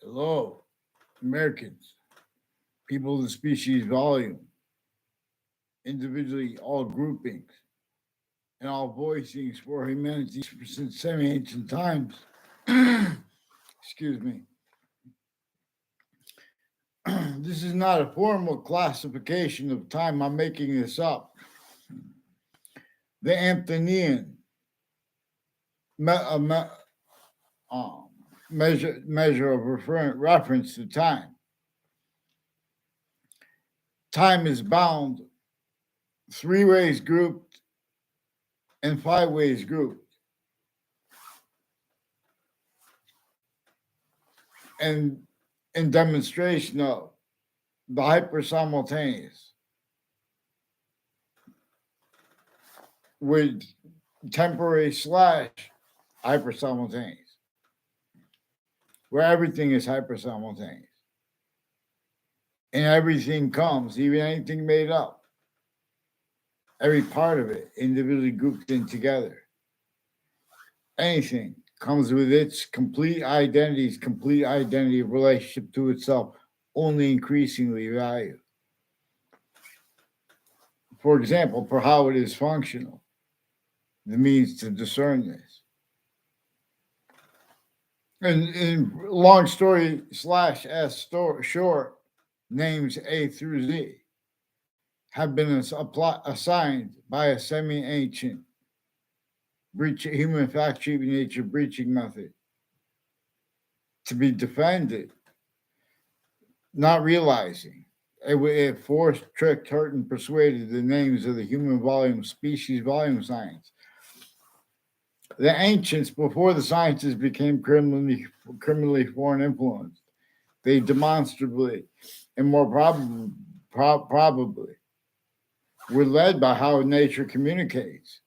Hello, Americans, people of the species volume, individually all groupings, and all voicings for humanity since semi-ancient times. Excuse me. This is not a formal classification of time. I'm making this up. The Anthonian me- uh, me- um, measure of reference to time. Time is bound three ways grouped and five ways grouped. And in demonstration of the hyper simultaneous with temporary slash hyper simultaneous, where everything is hyper simultaneous and everything comes, even anything made up, every part of it individually grouped in together. Anything comes with its complete identity of relationship to itself, only increasingly valued. For example, for how it is functional, the means to discern this. And in long story slash short, names A through Z have been assigned by a semi-ancient human fact sheet nature breaching method to be defended, not realizing it forced, tricked, hurt, and persuaded the names of the human volume, species volume science. The ancients, before the sciences became criminally foreign influenced, they demonstrably and more probably were led by how nature communicates,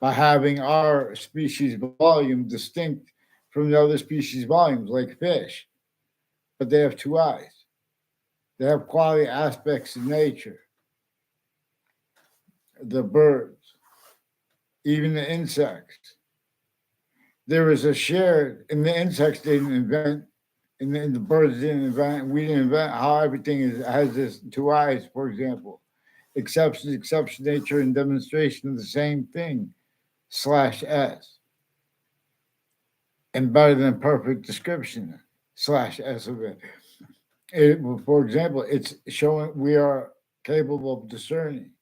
by having our species volume distinct from the other species volumes, like fish, but they have two eyes. They have quality aspects of nature, the birds, even the insects. There is a shared, and the insects didn't invent, and the birds didn't invent, we didn't invent how everything has this two eyes, for example. Exception, nature, and demonstration of the same thing, slash S. And better than perfect description, slash S of it. For example, it's showing we are capable of discerning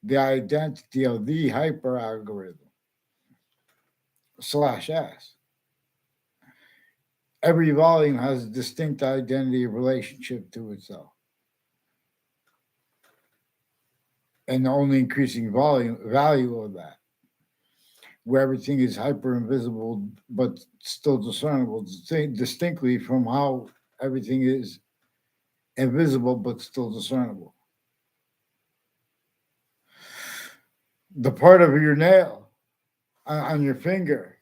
the identity of the hyper algorithm, slash S. Every volume has a distinct identity of relationship to itself. And the only increasing value of that, where everything is hyper invisible but still discernible distinctly from how everything is invisible but still discernible. The part of your nail on your finger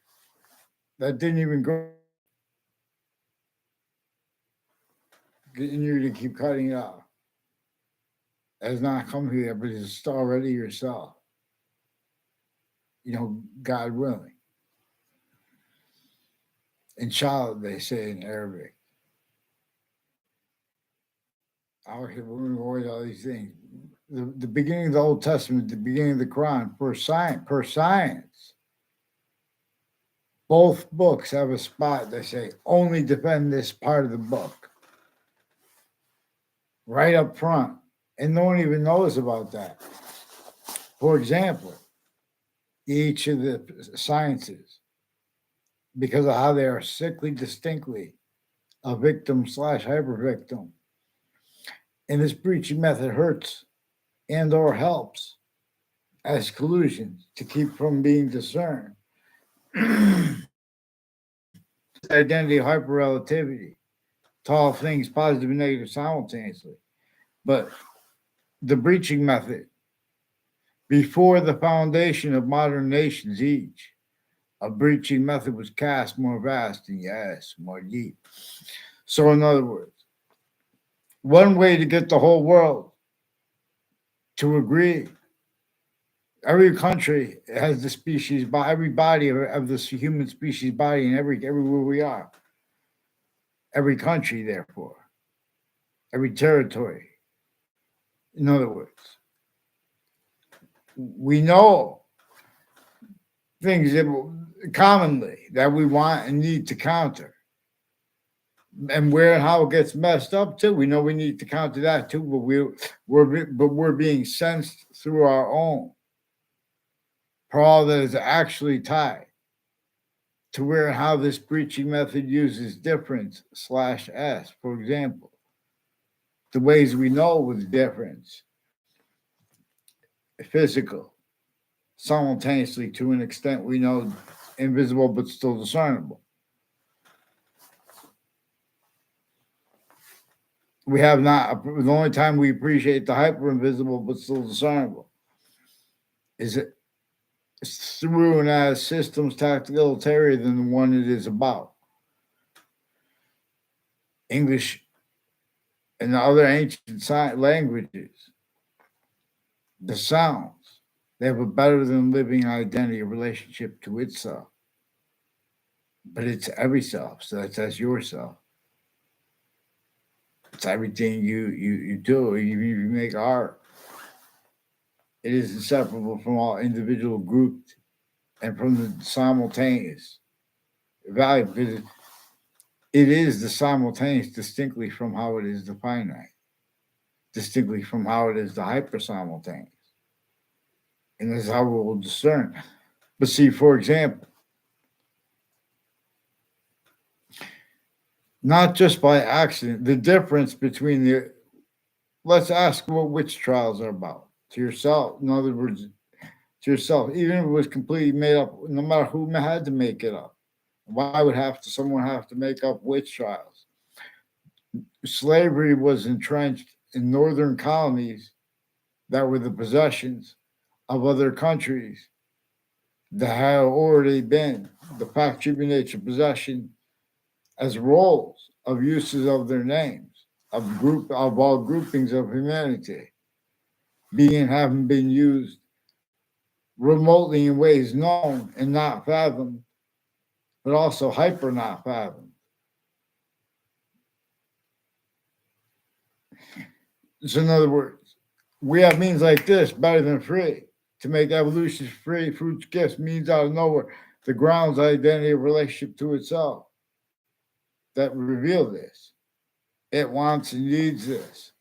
that didn't even grow, and you're to keep cutting it off, has not come here, but it's already yourself. God willing. Inshallah, they say in Arabic. Okay, we're going to avoid all these things. The beginning of the Old Testament, the beginning of the Quran, per science, both books have a spot they say only defend this part of the book, right up front, and no one even knows about that. For example, each of the sciences, because of how they are sickly distinctly a victim slash hyper victim, and this breaching method hurts and or helps as collusion to keep from being discerned. Identity of hyperrelativity to all things positive and negative simultaneously. But the breaching method, before the foundation of modern nations each, a breaching method was cast more vast and yes, more deep. So in other words, one way to get the whole world to agree, every country has the species, every body of this human species body, and everywhere we are. every country, therefore, every territory. In other words, we know things that commonly that we want and need to counter. And where and how it gets messed up too, we know we need to counter that too. But we're being sensed through our own for all that is actually tied to where and how this breaching method uses difference slash s. For example, the ways we know with difference, physical, simultaneously to an extent we know invisible but still discernible. We have not, the only time we appreciate the hyper invisible but still discernible is it through and as systems tactical ulterior than the one it is about. English and the other ancient languages, the sounds, they have a better than living identity relationship to itself. But it's every self, so that's yourself. It's everything you do. You make art. It is inseparable from all individual groups and from the simultaneous value, because it is the simultaneous distinctly from how it is the finite, distinctly from how it is the hyper simultaneous. And this is how we will discern. But see, for example, not just by accident, the difference between let's ask what witch trials are about to yourself. In other words, to yourself, even if it was completely made up, no matter who had to make it up. Why would someone have to make up witch trials? Slavery was entrenched in northern colonies that were the possessions of other countries that had already been the fact tribute nature possession as roles of uses of their names, of all groupings of humanity, being having been used remotely in ways known and not fathomed, but also hyper not fathomed. So in other words, we have means like this better than free to make evolution free, fruits, gifts, means out of nowhere, the ground's identity of relationship to itself that reveal this. It wants and needs this.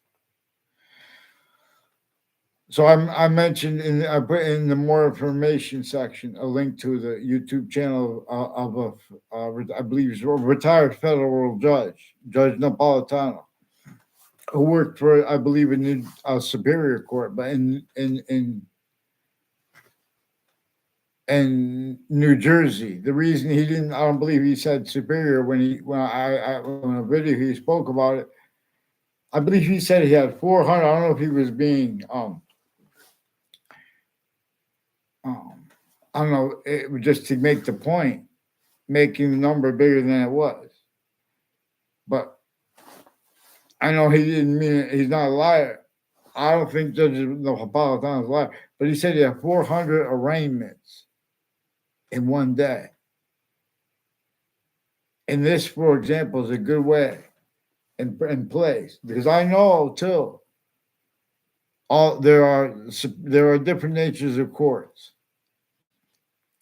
So I mentioned I put in the more information section a link to the YouTube channel of I believe he's a retired federal judge, Judge Napolitano, who worked for I believe in a Superior Court, but in New Jersey. The reason he didn't, I don't believe he said Superior when a video he spoke about it. I believe he said he had 400. I don't know if he was being I don't know, it was just to make the point, making the number bigger than it was. But I know he didn't mean it. He's not a liar. I don't think Judge Napolitano is a liar. But he said he had 400 arraignments in one day. And this, for example, is a good way in place. Because I know, too, there are different natures of courts.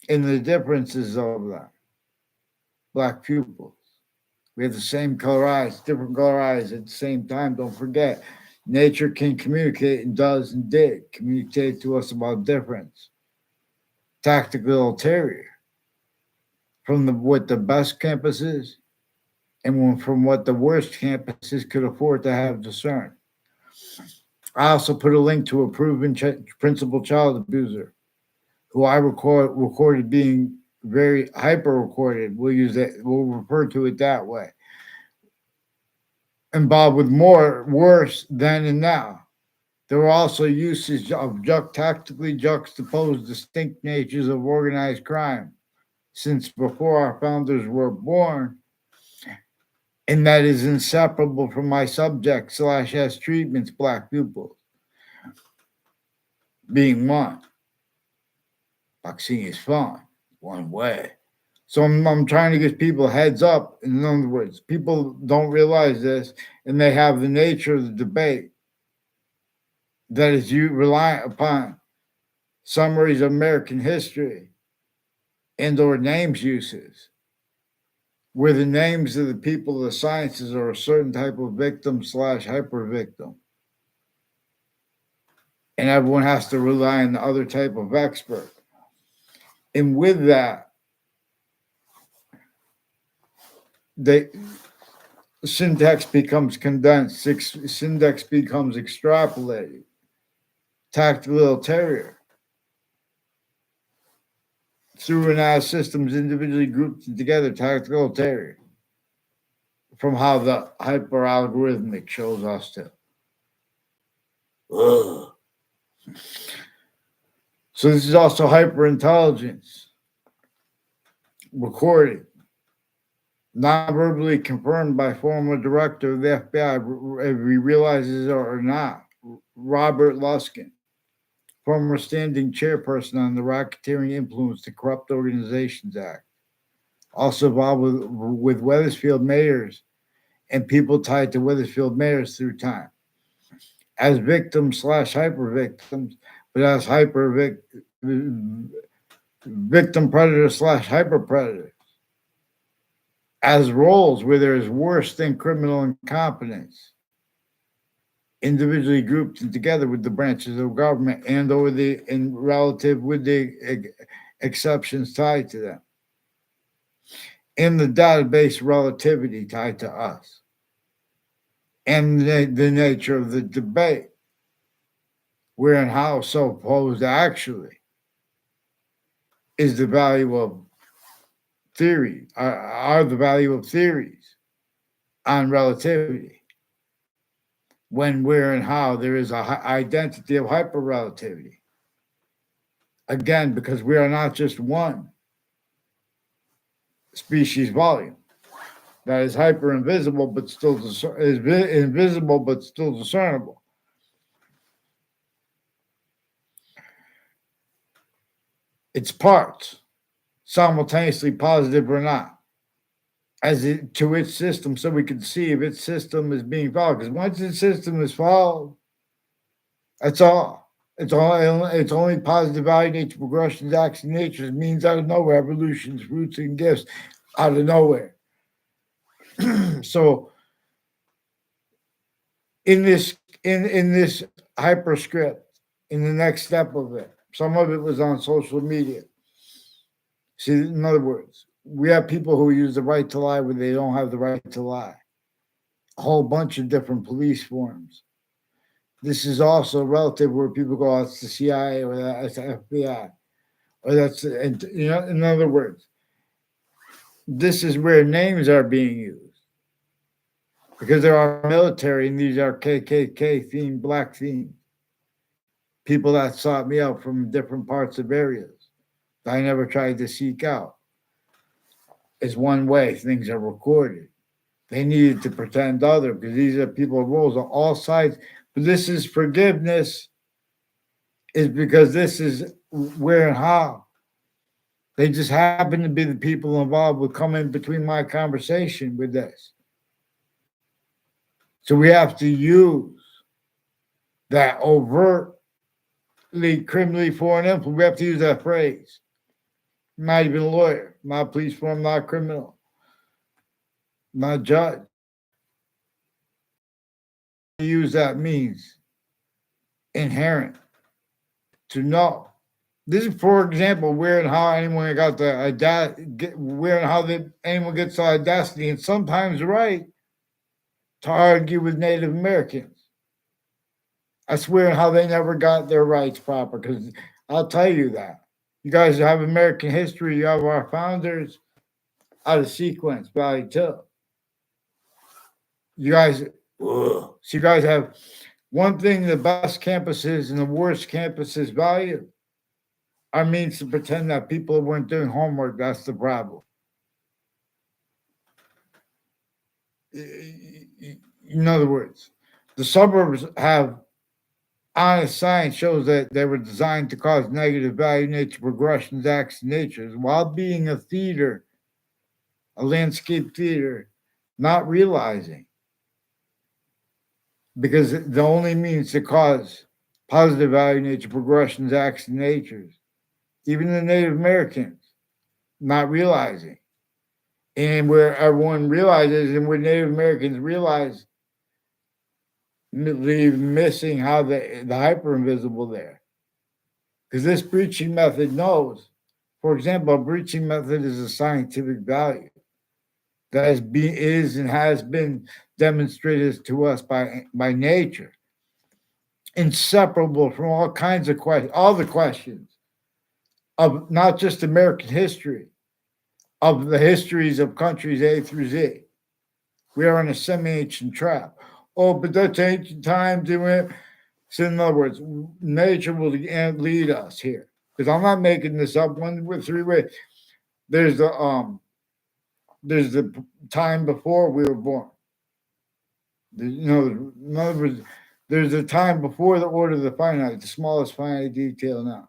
And the differences of them. Black pupils. We have the same color eyes, different color eyes at the same time. Don't forget, nature can communicate and does and did communicate to us about difference. Tactical ulterior from what the best campuses and from what the worst campuses could afford to have discerned. I also put a link to a proven principal child abuser who I recorded being very hyper recorded. We'll refer to it that way. Involved with more worse then and now. There were also uses of tactically juxtaposed distinct natures of organized crime since before our founders were born, and that is inseparable from my subject / S treatments, black pupils, being one. Boxing is fun, one way. So I'm trying to give people heads up. In other words, people don't realize this, and they have the nature of the debate that is you reliant upon summaries of American history and or names uses, where the names of the people of the sciences are a certain type of victim slash hyper victim. And everyone has to rely on the other type of expert. And with that, the syntax becomes condensed, syntax becomes extrapolated, tactile terrier. Through and as systems individually grouped together, tactical terrier, from how the hyper-algorhythmic shows us to. Ugh. So this is also hyper-intelligence, recorded, non-verbally confirmed by former director of the FBI, if he realizes it or not, Robert Luskin, former standing chairperson on the Racketeering Influence to Corrupt Organizations Act, also involved with Wethersfield mayors and people tied to Wethersfield mayors through time, as victims slash hyper victims, but as victim predators slash hyper predators, as roles where there is worse than criminal incompetence, individually grouped and together with the branches of government and or in relative with the exceptions tied to them. In the database relativity tied to us. And the nature of the debate, where and how so opposed actually is the value of theory, are the value of theories on relativity, when, where, and how there is a identity of hyper-relativity. Again, because we are not just one species volume that is hyper invisible, but still invisible, but still discernible. Its parts, simultaneously positive or not, as it to its system, so we can see if its system is being followed. Because once its system is followed, that's all. It's only positive value, nature, progressions, acts, and natures, means out of nowhere, evolutions, roots, and gifts out of nowhere. So in this hyperscript, in the next step of it, some of it was on social media. See, in other words, we have people who use the right to lie when they don't have the right to lie. A whole bunch of different police forms. This is also relative where people go, oh, it's the CIA or that's the FBI. Or that's, in other words, this is where names are being used. Because there are military and these are KKK themed, black themed. People that sought me out from different parts of areas that I never tried to seek out. Is one way things are recorded. They needed to pretend other because these are people of roles on all sides. But this is forgiveness, is because this is where and how. They just happen to be the people involved with coming between my conversation with this. So we have to use that overtly criminally foreign influence. We have to use that phrase. I'm not even a lawyer, not a police form, not a criminal, not a judge. Use that means inherent to know. This is, for example, where and how anyone got the where and how anyone gets the audacity, and sometimes right, to argue with Native Americans. I swear how they never got their rights proper, because I'll tell you that. You guys have American history, you have our founders out of sequence, Valley too. You guys, so you guys have one thing the best campuses and the worst campuses value are means to pretend that people weren't doing homework. That's the problem. In other words, the suburbs have honest science shows that they were designed to cause negative value, nature, progressions, acts, and natures, while being a theater a landscape theater, not realizing, because the only means to cause positive value nature progressions, acts, and natures, even the Native Americans, not realizing. And where everyone realizes, and where Native Americans realize, leave missing how the hyper invisible there. Because this breaching method knows, for example, a breaching method is a scientific value that is and has been demonstrated to us by nature, inseparable from all kinds of questions, all the questions of not just American history, of the histories of countries A through Z. We are in a semi-ancient trap. Oh, but that's ancient times. So in other words, nature will lead us here. Because I'm not making this up. One with three ways. There's the time before we were born. In other words, there's a time before the order of the finite, the smallest finite detail now.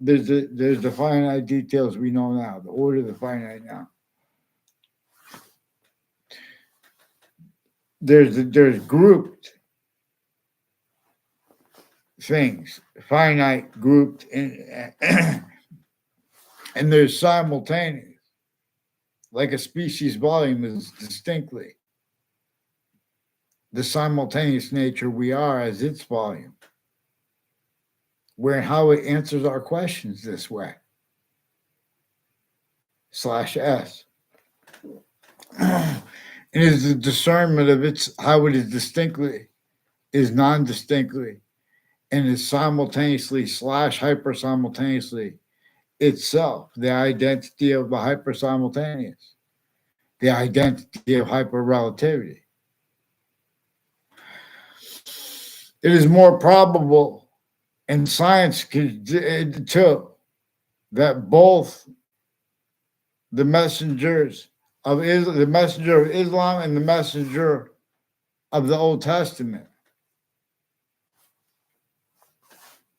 There's the finite details we know now, the order of the finite now. There's grouped things, finite, grouped, and there's simultaneous. Like a species volume is distinctly the simultaneous nature we are as its volume, where how it answers our questions this way. /S. It is the discernment of how it is distinctly, is non-distinctly, and is simultaneously / hyper simultaneously itself, the identity of the hyper simultaneous, the identity of hyper relativity. It is more probable, and science too, that both the messengers of the messenger of Islam and the messenger of the Old Testament.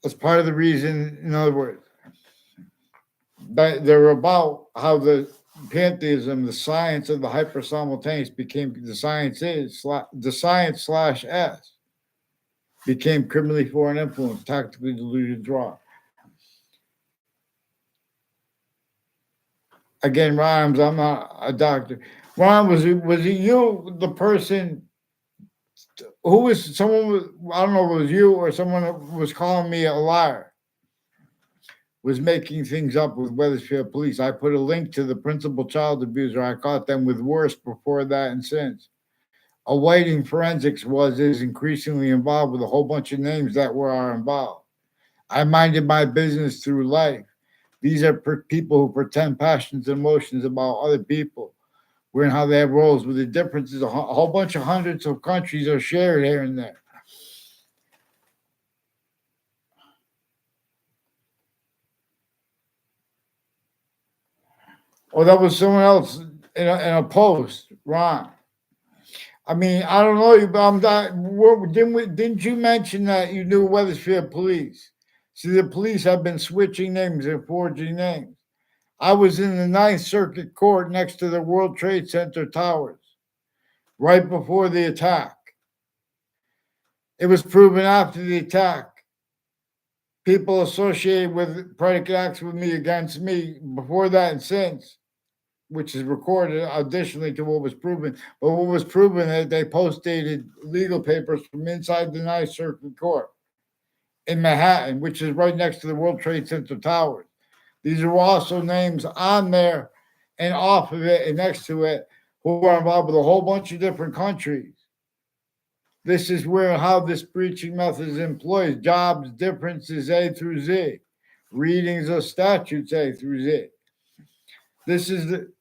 That's part of the reason, in other words, that they're about how the pantheism, the science of the hyper simultaneous became the science /S became criminally foreign influence, tactically delusion draw. Again, Rhymes, I'm not a doctor. Ron, was it you, the person who was someone? I don't know if it was you or someone was calling me a liar. Was making things up with Wethersfield police. I put a link to the principal child abuser. I caught them with worse before that and since. Awaiting forensics is increasingly involved with a whole bunch of names that are involved. I minded my business through life. These are people who pretend passions and emotions about other people, wherein how they have roles, with the differences. A whole bunch of hundreds of countries are shared here and there. Oh, that was someone else in a post, Ron. I mean, I don't know you, but I'm not. Didn't you mention that you knew Wethersfield police? See, the police have been switching names and forging names. I was in the Ninth Circuit Court next to the World Trade Center towers, right before the attack. It was proven after the attack. People associated with predicate acts with me against me before that and since, which is recorded additionally to what was proven. But what was proven that they post-dated legal papers from inside the Ninth Circuit Court in Manhattan, which is right next to the World Trade Center towers. These are also names on there and off of it and next to it who are involved with a whole bunch of different countries. This is how this breaching method is employed. Jobs, differences, A through Z. Readings of statutes, A through Z. This is the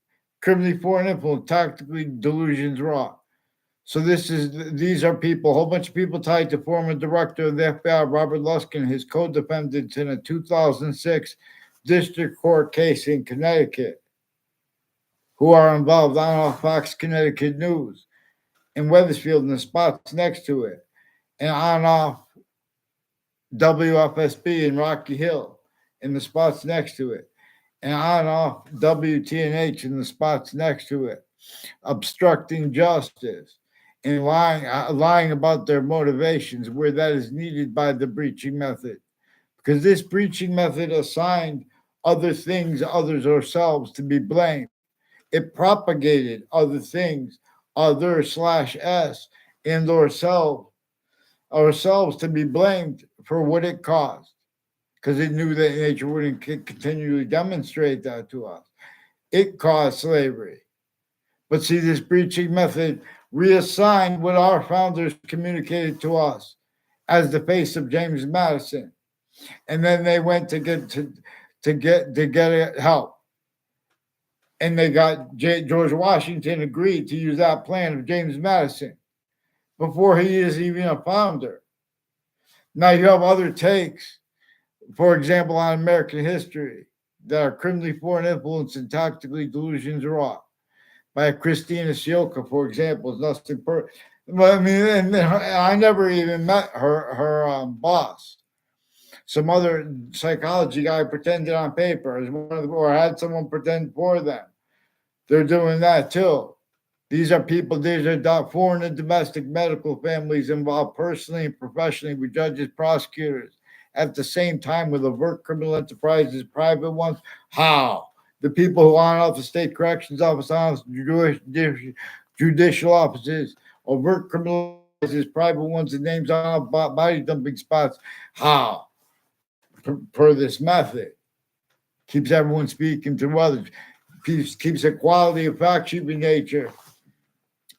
criminally foreign influence, tactically delusions raw. So these are people, a whole bunch of people tied to former director of the FBI, Robert Luskin, his co-defendants in a 2006 district court case in Connecticut, who are involved on Fox Connecticut News, in Wethersfield and the spots next to it, and on off WFSB in Rocky Hill in the spots next to it, and on off WTNH in the spots next to it, obstructing justice, and lying about their motivations where that is needed by the breaching method. Because this breaching method assigned other things, others, or selves to be blamed. It propagated other things, other slash s, and ourselves to be blamed for what it caused. Because it knew that nature wouldn't continually demonstrate that to us. It caused slavery. But see, this breaching method reassigned what our founders communicated to us as the face of James Madison, and then they went to get help, and they got George Washington agreed to use that plan of James Madison before he is even a founder. Now you have other takes, for example, on American history that are criminally foreign influence and tactically delusions wrought by Christina Sioka, for example, is nothing Well, I mean, and I never even met her boss. Some other psychology guy pretended on paper as one of the, or had someone pretend for them. They're doing that too. These are foreign and domestic medical families involved personally and professionally with judges, prosecutors, at the same time with overt criminal enterprises, private ones. How? The people who on off the state corrections office, on judicial offices, overt criminal enterprises, private ones, and names on body dumping spots. How? Per this method. Keeps everyone speaking to others. Keeps equality of fact sheeping nature.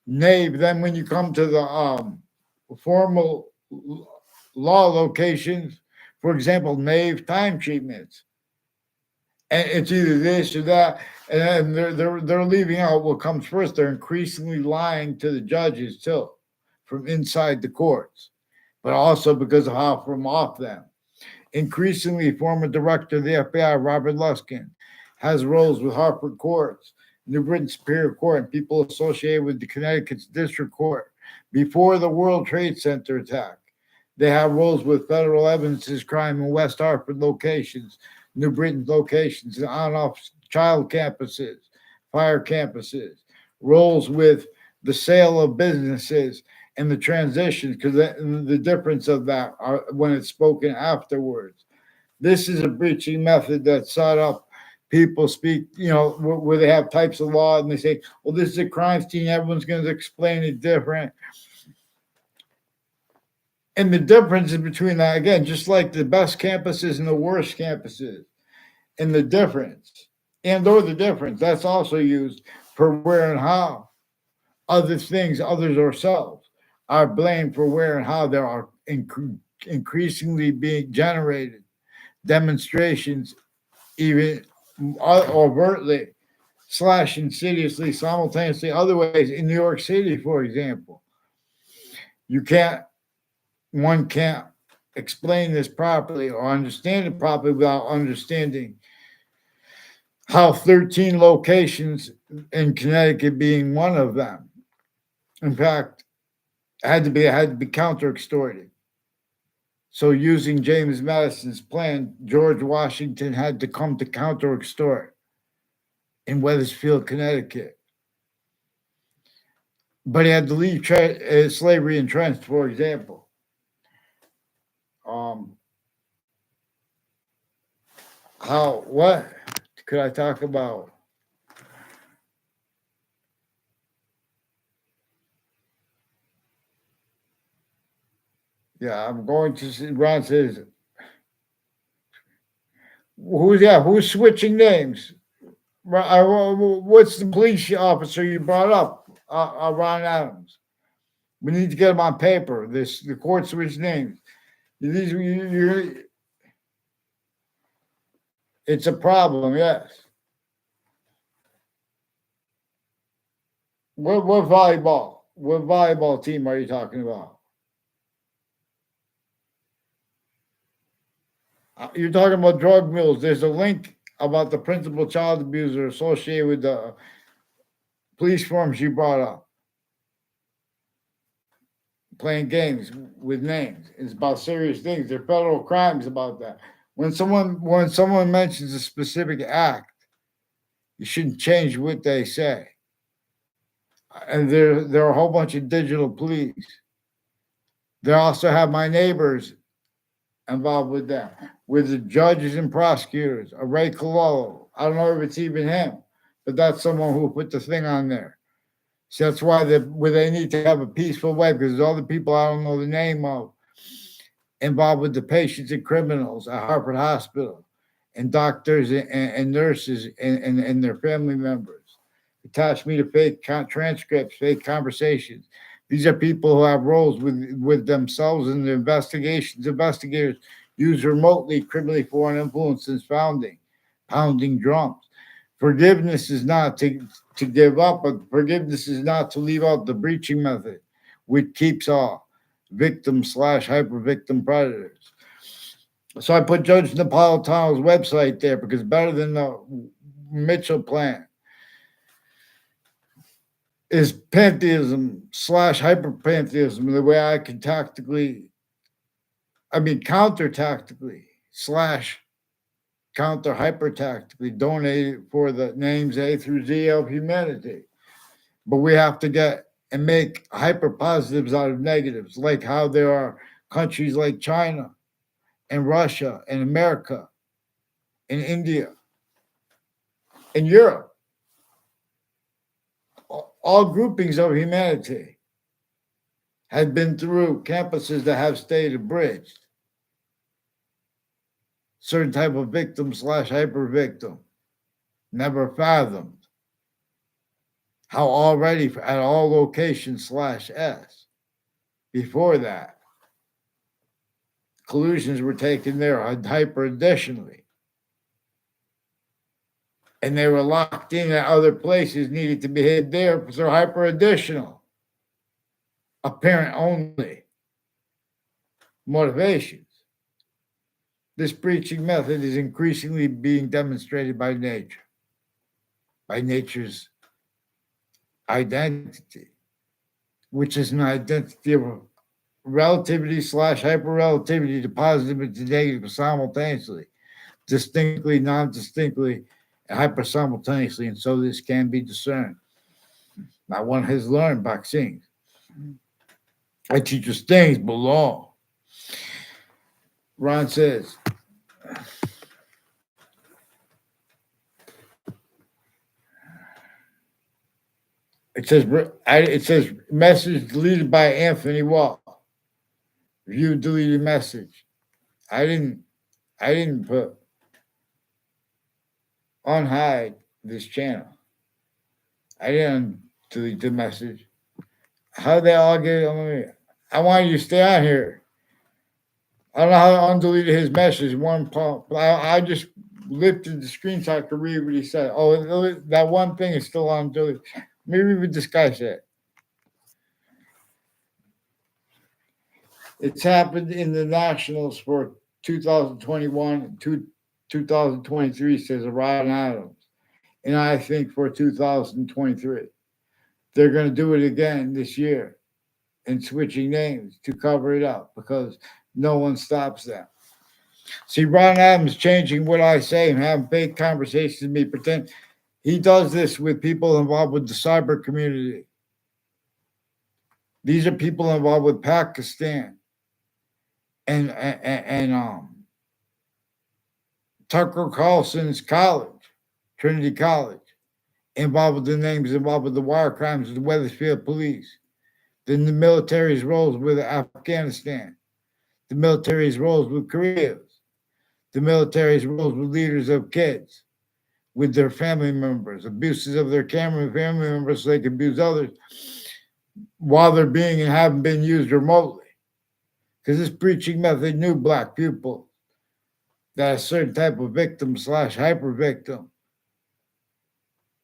Nave. Then when you come to the formal law locations, for example, nave time treatments, and it's either this or that, and they're leaving out what comes first. They're increasingly lying to the judges too, from inside the courts, but also because of how from off them. Increasingly, former director of the FBI, Robert Luskin, has roles with Hartford Courts, New Britain Superior Court, and people associated with the Connecticut's District Court. Before the World Trade Center attack, they have roles with federal evidences crime in West Hartford locations, New Britain locations, and on-off child campuses, fire campuses, roles with the sale of businesses and the transition, because the difference of that are when it's spoken afterwards. This is a breaching method that set up people speak, where they have types of law and they say, well, this is a crime scene. Everyone's going to explain it different. And the difference is between that, again, just like the best campuses and the worst campuses, and the difference, or the difference, that's also used for where and how other things, others, ourselves, are blamed for where and how there are increasingly being generated demonstrations, even overtly slash insidiously, simultaneously, other ways. In New York City, for example, one can't explain this properly or understand it properly without understanding how 13 locations in Connecticut being one of them, in fact, had to be counter extorted. So using James Madison's plan, George Washington had to come to counter extort in Wethersfield, Connecticut. But he had to leave slavery entrenched, for example. What could I talk about? Yeah, I'm going to see. Ron says, who's switching names? What's the police officer you brought up? Ron Adams. We need to get him on paper. The court switch names. It's a problem. Yes. What volleyball? What volleyball team are you talking about? You're talking about drug mules. There's a link about the principal child abuser associated with the police forms you brought up. Playing games with names. It's about serious things. There are federal crimes about that. When someone mentions a specific act You shouldn't change what they say. And there are a whole bunch of digital police. They also have my neighbors involved with them, with the judges and prosecutors, a Ray Cololo. I don't know if it's even him, but that's someone who put the thing on there. So that's why where they need to have a peaceful way, because there's other people I don't know the name of involved with the patients and criminals at Harvard Hospital, and doctors and nurses and their family members. Attach me to fake transcripts, fake conversations. These are people who have roles with themselves in the investigations. Investigators use remotely criminally foreign influence since founding, pounding drums. Forgiveness is not to give up, but forgiveness is not to leave out the breaching method, which keeps all victim / hyper victim predators. So I put Judge Napolitano's website there because better than the Mitchell plan is pantheism / hyper pantheism, the way I can counter tactically / counter hyper tactically donate for the names A through Z of humanity. But we have to get and make hyper positives out of negatives, like how there are countries like China and Russia and America and India and Europe, all groupings of humanity had been through campuses that have stayed abridged. Certain type of victim / hyper victim never fathomed how already at all locations / S before that collusions were taken there hyper additionally, and they were locked in at other places needed to be hid there because they're hyper additional, apparent only motivations. This breaching method is increasingly being demonstrated by nature, by nature's identity, which is an identity of relativity / hyper relativity to positive and to negative simultaneously, distinctly, non-distinctly, and hyper simultaneously, and so this can be discerned. Now, one has learned vaccines. I teach us things belong. Ron says, it says message deleted by Anthony Wall. View deleted message. I didn't put unhide this channel. I didn't delete the message. How they all get on me? I want you to stay on here. I don't know how I undeleted his message. I just lifted the screen so I could read what he said. Oh, that one thing is still undeleted. Let me read what this guy said. It's happened in the Nationals for 2021 to 2023, says Ryan Adams. And I think for 2023, they're going to do it again this year and switching names to cover it up because no one stops them. See, Ron Adams changing what I say and having fake conversations with me, pretend he does this with people involved with the cyber community. These are people involved with Pakistan and Tucker Carlson's college, Trinity College, involved with the names, involved with the wire crimes of the Wethersfield police, then the military's roles with Afghanistan, the military's roles with Korea, the military's roles with leaders of kids, with their family members, abuses of their family members so they can abuse others while they're being and haven't been used remotely. Because this breaching method knew black people that a certain type of victim / hyper victim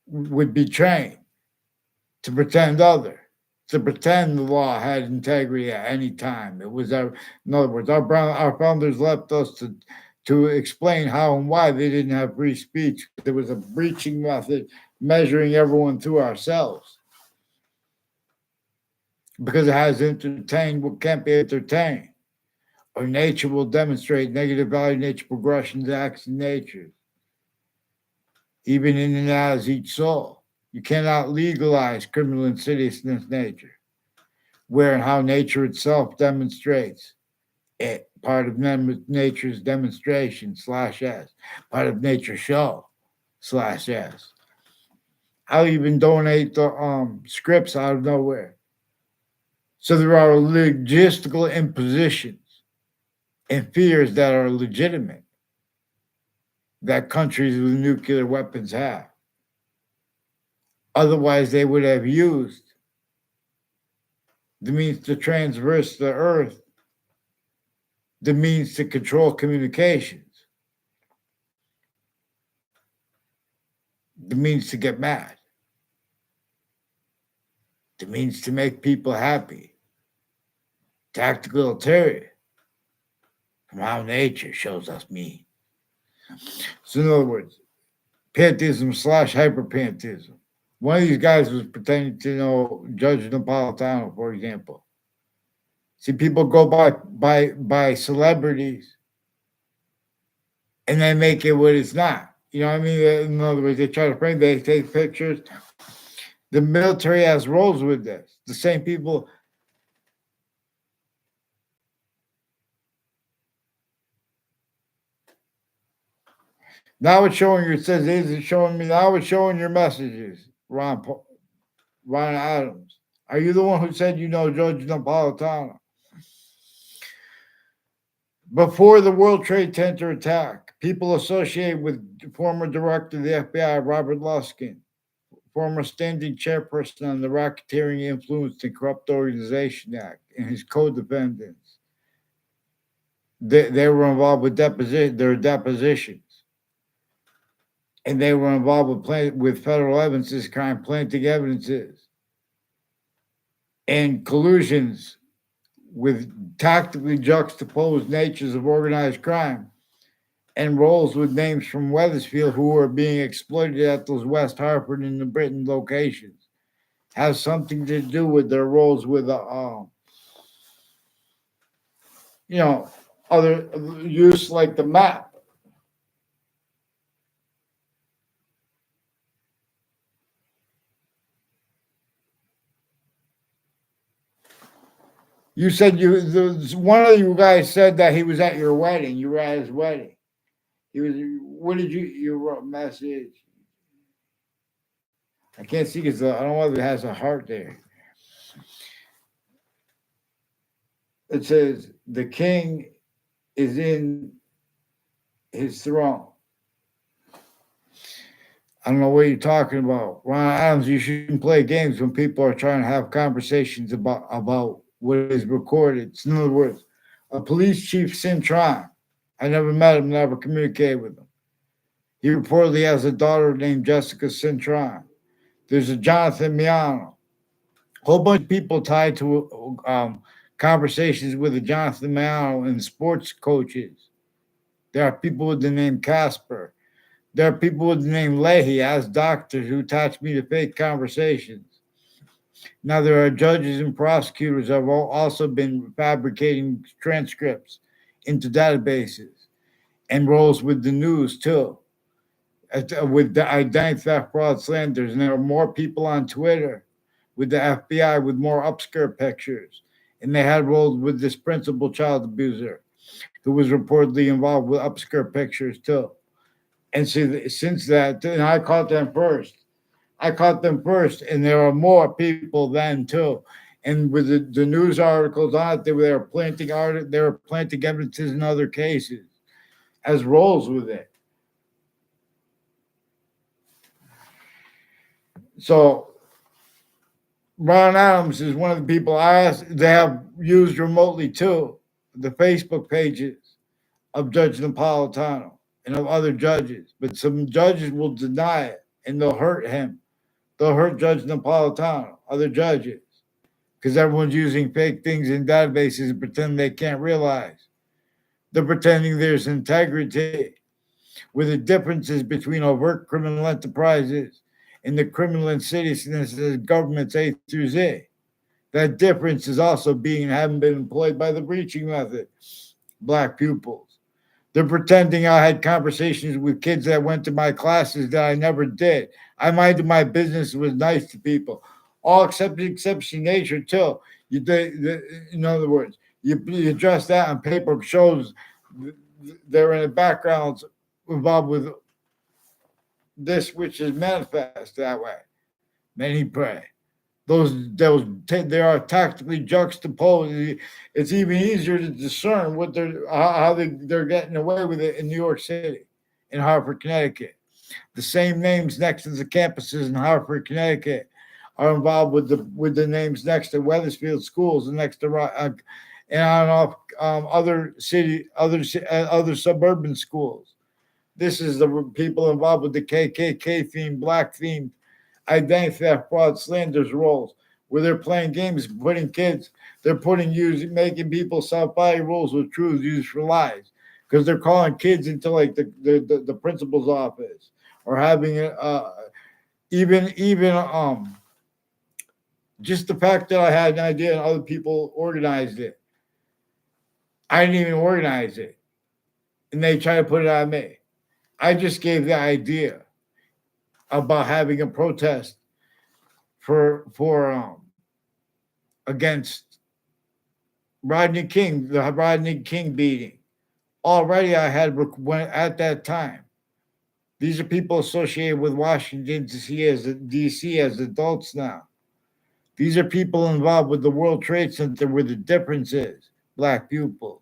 would be trained to pretend to pretend the law had integrity at any time. It was in other words, our founders left us to explain how and why they didn't have free speech. There was a breaching method measuring everyone through ourselves because it has entertained what can't be entertained. Or nature will demonstrate negative value, nature progressions, acts, and nature. even in and out as each soul. You cannot legalize criminal insidiousness nature, where and how nature itself demonstrates it, part of nature's demonstration slash S, part of nature's show slash S. I'll even donate the scripts out of nowhere. So there are logistical impositions and fears that are legitimate that countries with nuclear weapons have. Otherwise, they would have used the means to traverse the earth, the means to control communications, the means to get mad, the means to make people happy, tactical ulterior from how nature shows us mean. So, in other words, pantheism slash hyper-pantheism. One of these guys was pretending to know Judge Napolitano, for example. See, people go by celebrities and they make it what it's not. You know what I mean? In other words, they try to frame, they take pictures. The military has roles with this. The same people. Now it's showing you, it says, is it showing me? Now it's showing your messages, Ron Adams. Are you the one who said you know Judge Napolitano? Before the World Trade Center attack, people associated with former director of the FBI, Robert Luskin, former standing chairperson on the Racketeering Influenced and Corrupt Organization Act, and his co-defendants, they were involved with their depositions. And they were involved with federal evidences crime, planting evidences, and collusions with tactically juxtaposed natures of organized crime, and roles with names from Wethersfield who were being exploited at those West Hartford and the Britain locations. Has something to do with their roles with other use like the map. You said one of you guys said that he was at your wedding. You were at his wedding. He was. What did you wrote a message? I can't see because I don't know if it has a heart there. It says the king is in his throne. I don't know what you're talking about, Ron Adams. You shouldn't play games when people are trying to have conversations about what is recorded. In other words, a police chief, Cintron. I never met him, never communicated with him. He reportedly has a daughter named Jessica Cintron. There's a Jonathan Miano. A whole bunch of people tied to conversations with the Jonathan Miano and sports coaches. There are people with the name Casper. There are people with the name Leahy as doctors who attach me to fake conversations. Now, there are judges and prosecutors who have also been fabricating transcripts into databases and roles with the news, too, with the identity theft, fraud, slanders. And there are more people on Twitter with the FBI with more upskirt pictures. And they had roles with this principal child abuser who was reportedly involved with upskirt pictures, too. And so, since that, and I caught them first. And there are more people then too. And with the news articles on it, they were planting evidences in other cases as roles with it. So Ron Adams is one of the people I asked. They have used remotely too the Facebook pages of Judge Napolitano and of other judges, but some judges will deny it and they'll hurt him. They'll hurt Judge Napolitano, other judges, because everyone's using fake things in databases and pretend they can't realize. They're pretending there's integrity, with the differences between overt criminal enterprises and the criminal insidiousness of government's A through Z. That difference is also having been employed by the breaching method, black pupils. They're pretending I had conversations with kids that went to my classes that I never did. I minded my business, was nice to people, all except the exception nature too. In other words, you address that on paper shows they're in the backgrounds involved with this, which is manifest that way. Many pray. They are tactically juxtaposed. It's even easier to discern what they're getting away with it in New York City, in Hartford, Connecticut. The same names next to the campuses in Hartford, Connecticut, are involved with the names next to Wethersfield schools and next to and on off other suburban schools. This is the people involved with the KKK theme, black theme, identity theft, fraud, slanders roles, where they're playing games, making people self-body rules with truth used for lies, because they're calling kids into like the principal's office, or having even just the fact that I had an idea and other people organized it. I didn't even organize it, and they try to put it on me. I just gave the idea about having a protest for against Rodney King, the Rodney King beating. Already I had at that time. These are people associated with Washington D.C. as adults now. These are people involved with the World Trade Center, where the difference is black people.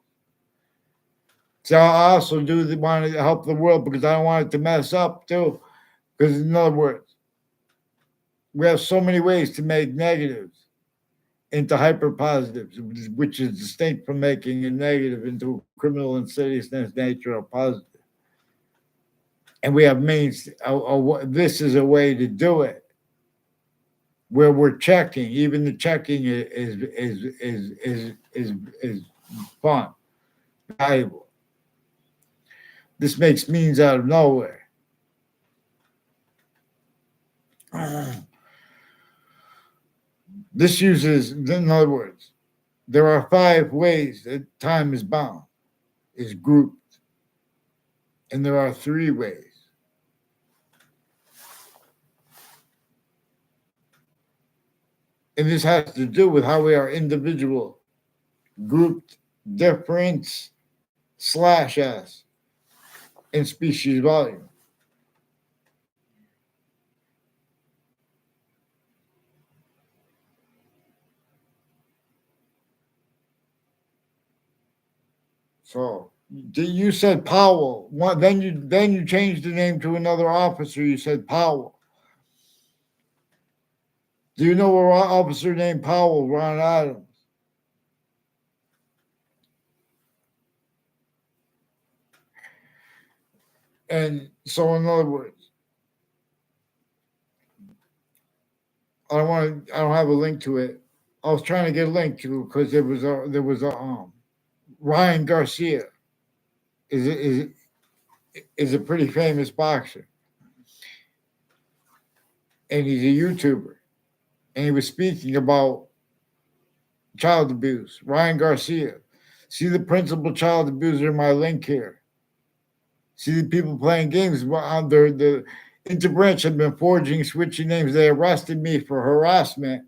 So I also want to help the world, because I don't want it to mess up too. Because in other words, we have so many ways to make negatives into hyper positives, which is distinct from making a negative into criminal insidiousness nature or positive. And we have means. This is a way to do it, where we're checking. Even the checking is fun, valuable. This makes means out of nowhere. This uses, in other words, there are 5 ways that time is bound, is grouped, and there are 3 ways. And this has to do with how we are individual, grouped, difference /s in species volume. So you said Powell. Then you changed the name to another officer. You said Powell. Do you know an officer named Powell, Ron Adams? And so, in other words, I don't have a link to it. I was trying to get a link to it because there was a Ryan Garcia is a pretty famous boxer, and he's a YouTuber, and he was speaking about child abuse. Ryan Garcia. See the principal child abuser in my link here. See the people playing games. The interbranch had been forging, switching names. They arrested me for harassment.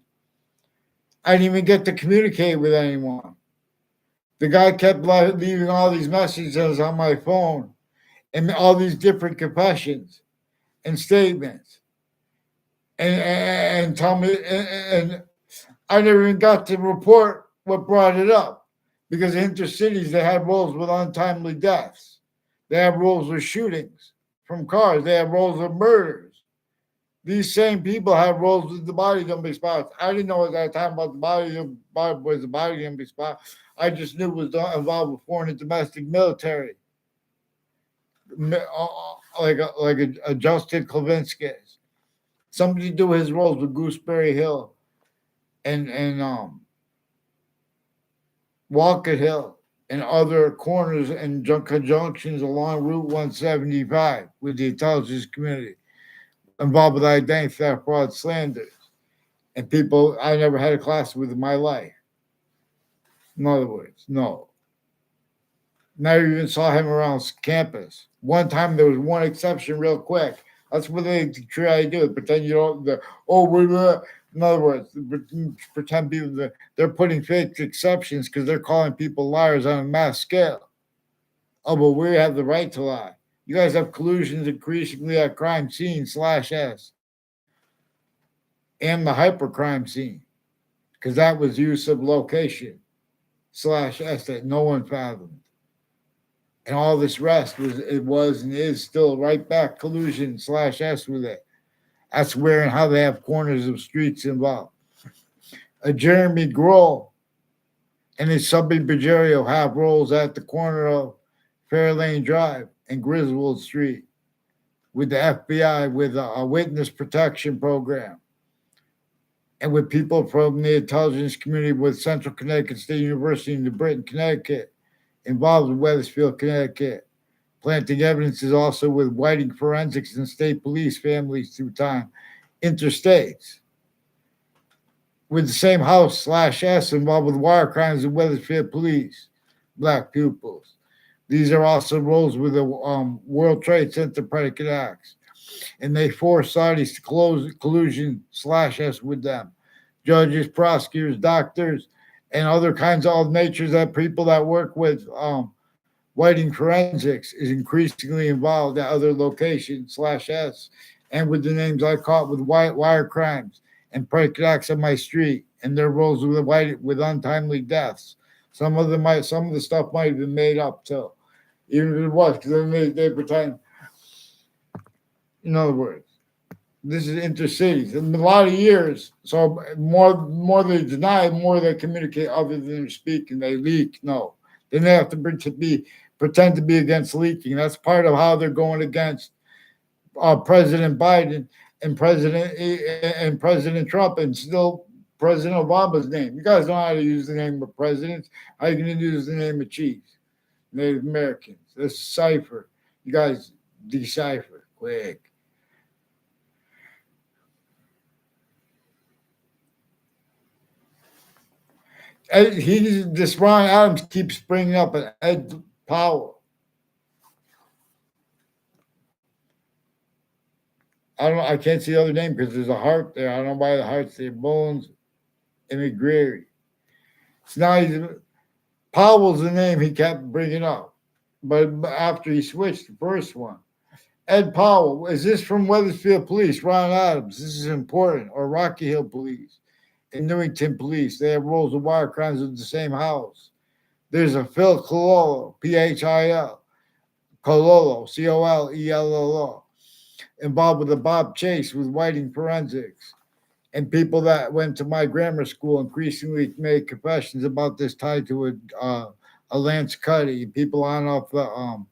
I didn't even get to communicate with anyone. The guy kept leaving all these messages on my phone and all these different confessions and statements. And tell me, and I never even got to report what brought it up, because in intercities they had rolls with untimely deaths. They have rolls with shootings from cars. They have rolls of murders. These same people have rolls with the body dumping spots. I didn't know at that time about the body dumping spot. I just knew it was involved with foreign and domestic military, like a Justin Klavinsky's. Somebody do his roles with Gooseberry Hill and Walker Hill and other corners and conjunctions along Route 175 with the intelligence community involved with identity theft, fraud, slanders, and people I never had a class with in my life. In other words, no. Never even saw him around campus. One time there was one exception, real quick. That's what they try to do. Pretend you don't. We're. In other words, pretend people that they're putting fake exceptions because they're calling people liars on a mass scale. Oh, but we have the right to lie. You guys have collusions increasingly at crime scene slash S and the hypercrime scene because that was use of location slash S that no one fathomed. And all this rest was and is still right back collusion slash S with it. That's where and how they have corners of streets involved. A Jeremy Grohl and his subby Bajerio have roles at the corner of Fairlane Drive and Griswold Street with the FBI with a witness protection program and with people from the intelligence community with Central Connecticut State University in New Britain, Connecticut, involved in Wethersfield, Connecticut. Planting evidence is also with Whiting forensics and state police families through time, interstates. With the same house slash S involved with wire crimes in Wethersfield police, black pupils. These are also roles with the World Trade Center predicate acts. And they force Saudis to close collusion slash S with them. Judges, prosecutors, doctors, and other kinds of natures that people that work with Whiting forensics is increasingly involved at other locations slash S and with the names I caught with wire crimes and predicate acts on my street and their roles with untimely deaths. Some of the stuff might have been made up too, even if it was because they pretend. In other words, this is intercities. In a lot of years, so more they deny, more they communicate other than speaking. They leak. No, then they have to pretend to be against leaking. That's part of how they're going against President Biden and President Trump and still President Obama's name. You guys know how to use the name of presidents. How are you going to use the name of chiefs? Native Americans. This cipher. You guys decipher quick. This Ron Adams keeps bringing up an Ed Powell. I can't see the other name because there's a heart there. I don't know why the heart's there. Bones and McGreary. So now Powell's the name he kept bringing up, but after he switched the first one, Ed Powell. Is this from Wethersfield Police? Ron Adams. This is important. Or Rocky Hill Police. And Newington Police. They have roles of wire crimes in the same house. There's a Phil Cololo, Phil, Cololo, Colello, involved with the Bob Chase with Whiting forensics. And people that went to my grammar school increasingly made confessions about this tied to a Lance Cuddy. People on off the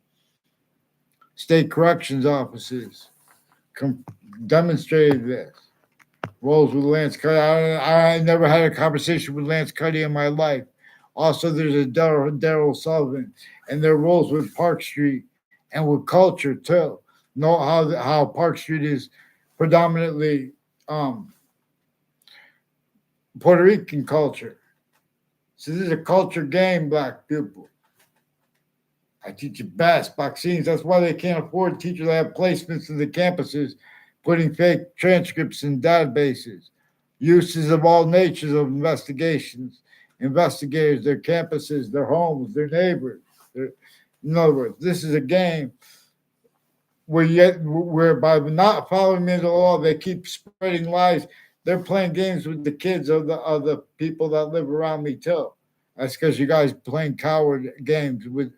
state corrections offices demonstrated this. Roles with Lance Cuddy. I never had a conversation with Lance Cuddy in my life. Also, there's a Daryl Sullivan, and their roles with Park Street and with culture too. Know how Park Street is predominantly Puerto Rican culture. So this is a culture game, black people. I teach you best vaccines. That's why they can't afford teachers that have placements in the campuses, putting fake transcripts in databases, uses of all natures of investigators, their campuses, their homes, their neighbors. In other words, this is a game where by not following the law, they keep spreading lies. They're playing games with the kids of the people that live around me too. That's because you guys playing coward games with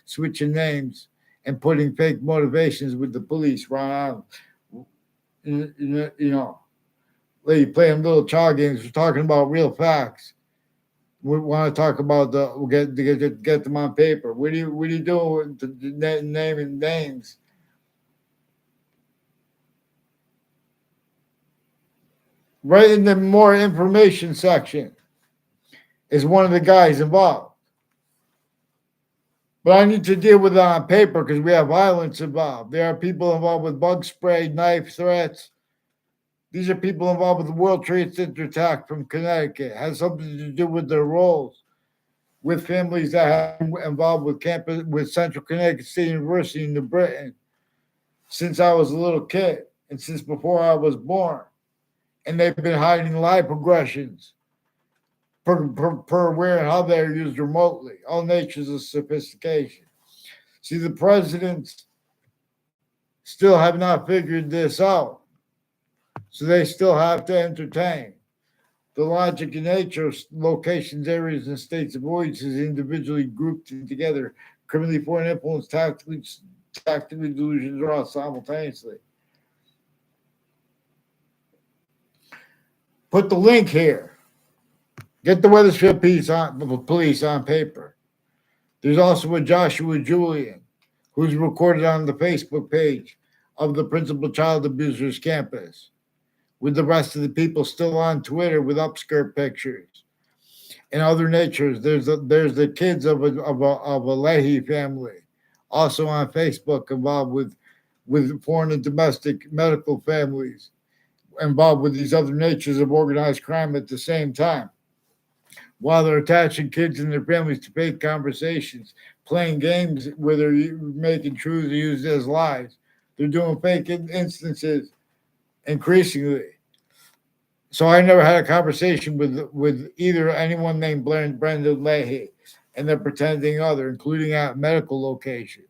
switching names and putting fake motivations with the police. Ron, you know, you playing little child games. We're talking about real facts. We want to talk about get them on paper. What do you do with the naming names? Right in the more information section is one of the guys involved. But I need to deal with it on paper because we have violence involved. There are people involved with bug spray, knife threats. These are people involved with the World Trade Center attack from Connecticut. It has something to do with their roles. with families that have been involved with campus with Central Connecticut State University in New Britain since I was a little kid and since before I was born. And they've been hiding lie progressions per where and how they're used remotely, all natures of sophistication. See, the presidents still have not figured this out, so they still have to entertain. The logic and nature of locations, areas, and states of voices individually grouped together, criminally foreign influence, tactically delusions, or all simultaneously. Put the link here. Get the Wethersfield police on paper. There's also a Joshua Julian, who's recorded on the Facebook page of the principal child abuser's campus, with the rest of the people still on Twitter with upskirt pictures. In other natures, there's the kids of a Leahy family, also on Facebook, involved with foreign and domestic medical families, involved with these other natures of organized crime at the same time, while they're attaching kids and their families to fake conversations, playing games where they're making truths used as lies. They're doing fake instances increasingly. So I never had a conversation with either anyone named Brendan Leahy, and they're pretending other, including at medical locations.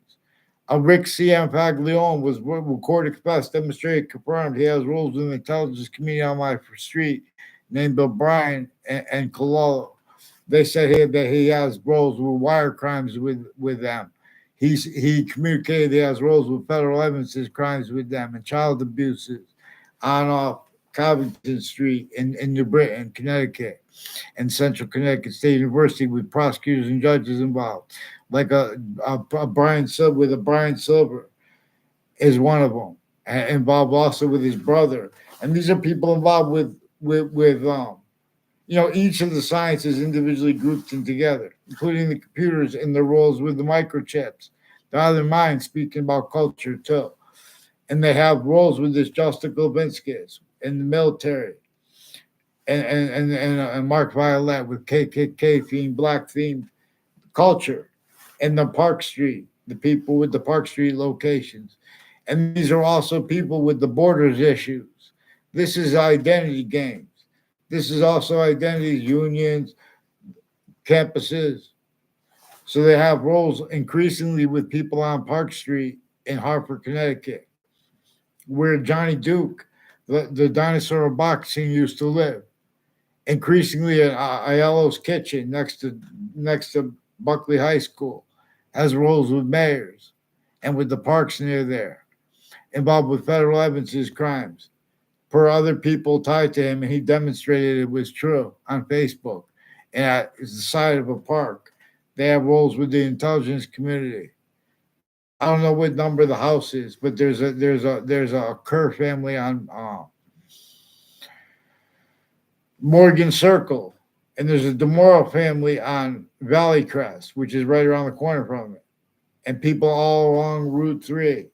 Rick C.M. Faglione was recorded, confessed, demonstrated, confirmed he has roles in the intelligence community on my street named O'Brien and Cololo. They said that he has roles with wire crimes with them. He communicated he has roles with federal evidences crimes with them and child abuses on off Covington Street in New Britain, Connecticut, and Central Connecticut State University with prosecutors and judges involved. Like a Brian Silver with a Brian Silver is one of them, and involved also with his brother. And these are people involved with each of the sciences individually grouped and together, including the computers and their roles with the microchips. The other minds speaking about culture too. And they have roles with this Justin Globinskis in the military and Mark Violet with KKK themed, black themed culture and the Park Street, the people with the Park Street locations. And these are also people with the borders issues. This is identity games. This is also identities, unions, campuses. So they have roles increasingly with people on Park Street in Hartford, Connecticut, where Johnny Duke, the dinosaur of boxing, used to live. Increasingly at Aiello's Kitchen next to Buckley High School, has roles with mayors and with the parks near there, involved with federal evidences crimes per other people tied to him, and he demonstrated it was true on Facebook. And at the side of a park, they have roles with the intelligence community. I don't know what number the house is, but there's a Kerr family on Morgan Circle, and there's a DeMoro family on Valley Crest, which is right around the corner from it, and people all along Route 3.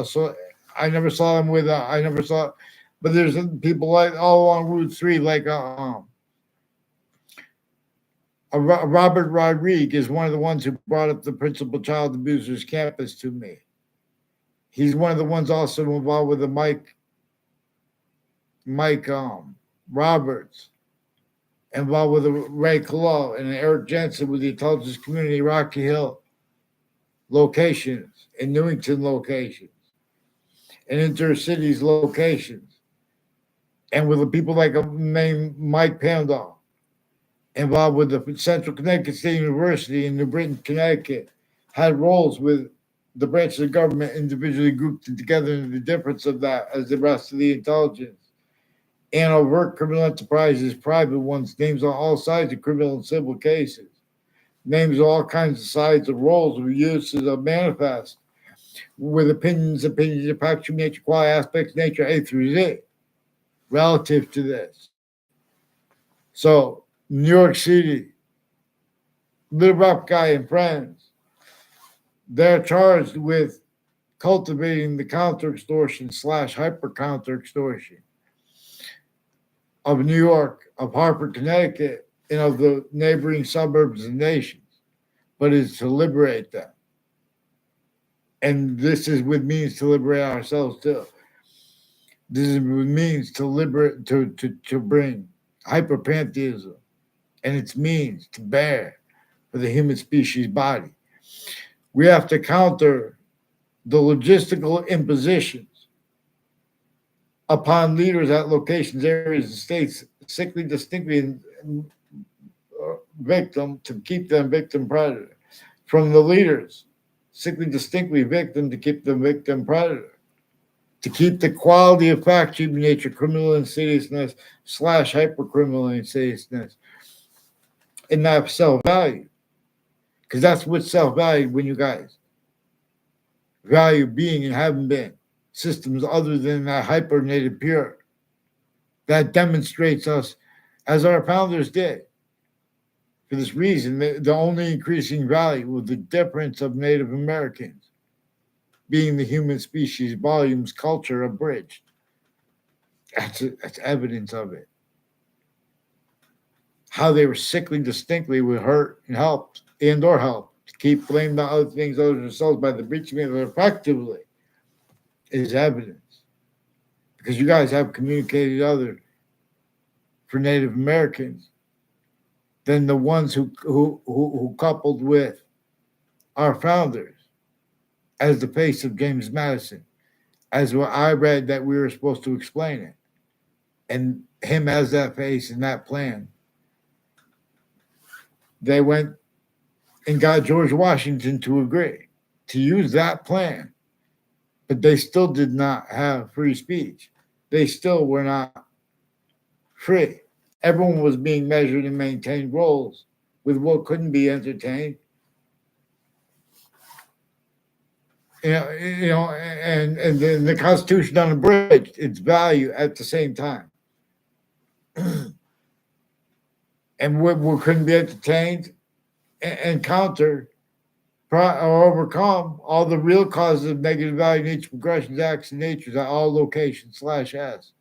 So I never saw them with I never saw, but there's people like all along Route 3, like Robert Rodriguez is one of the ones who brought up the principal child abusers campus to me. He's one of the ones also involved with the Mike Roberts, involved with the Ray Collo and Eric Jensen with the intelligence community, Rocky Hill locations and Newington locations and intercities locations, and with the people like named Mike Pandall, involved with the Central Connecticut State University in New Britain, Connecticut, had roles with the branches of government individually grouped together, and the difference of that as the rest of the intelligence. And overt criminal enterprises, private ones, names on all sides of criminal and civil cases, names all kinds of sides of roles were used as a manifest with opinions, factual nature, quality aspects, nature, A through Z, relative to this. So, New York City, Little Rough Guy and friends, they're charged with cultivating the counter extortion / hyper counter extortion of New York, of Hartford, Connecticut, and of the neighboring suburbs and nations, but is to liberate them. And this is what means to liberate ourselves too. This is what means to liberate to bring hyperpantheism and its means to bear for the human species body. We have to counter the logistical impositions upon leaders at locations, areas, and states, sickly, distinctly victim to keep them victim predator. From the leaders, sickly, distinctly victim to keep them victim predator. To keep the quality of fact, human nature, criminal insidiousness / hypercriminal insidiousness, and not self value. Because that's what's self valued when you guys value being and having been systems other than that hyper native pure. That demonstrates us as our founders did. For this reason, the only increasing value was the difference of Native Americans being the human species volumes culture abridged. That's evidence of it. How they were sickly distinctly with hurt and helped and or help to keep blaming on other things other than themselves by the breaching of it effectively is evidence. Because you guys have communicated other for Native Americans than the ones who coupled with our founders as the face of James Madison, as what I read that we were supposed to explain it. And him as that face and that plan. They went and got George Washington to agree to use that plan, but they still did not have free speech. They still were not free. Everyone was being measured and maintained roles with what couldn't be entertained. And then the Constitution unabridged its value at the same time. And what couldn't be entertained and counter or overcome all the real causes of negative value, nature, progressions, acts, and natures at all locations /s.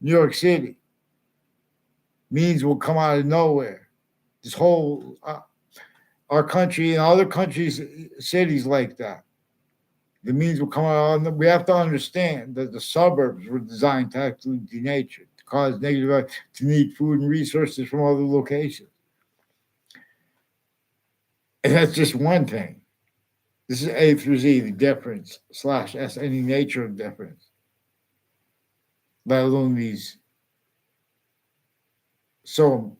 New York City means will come out of nowhere. This whole our country and other countries, cities like that. The means will come out. We have to understand that the suburbs were designed to actually denature, to cause negative value, to need food and resources from other locations. And that's just one thing. This is A through Z, the difference /s, any nature of difference. Let alone these so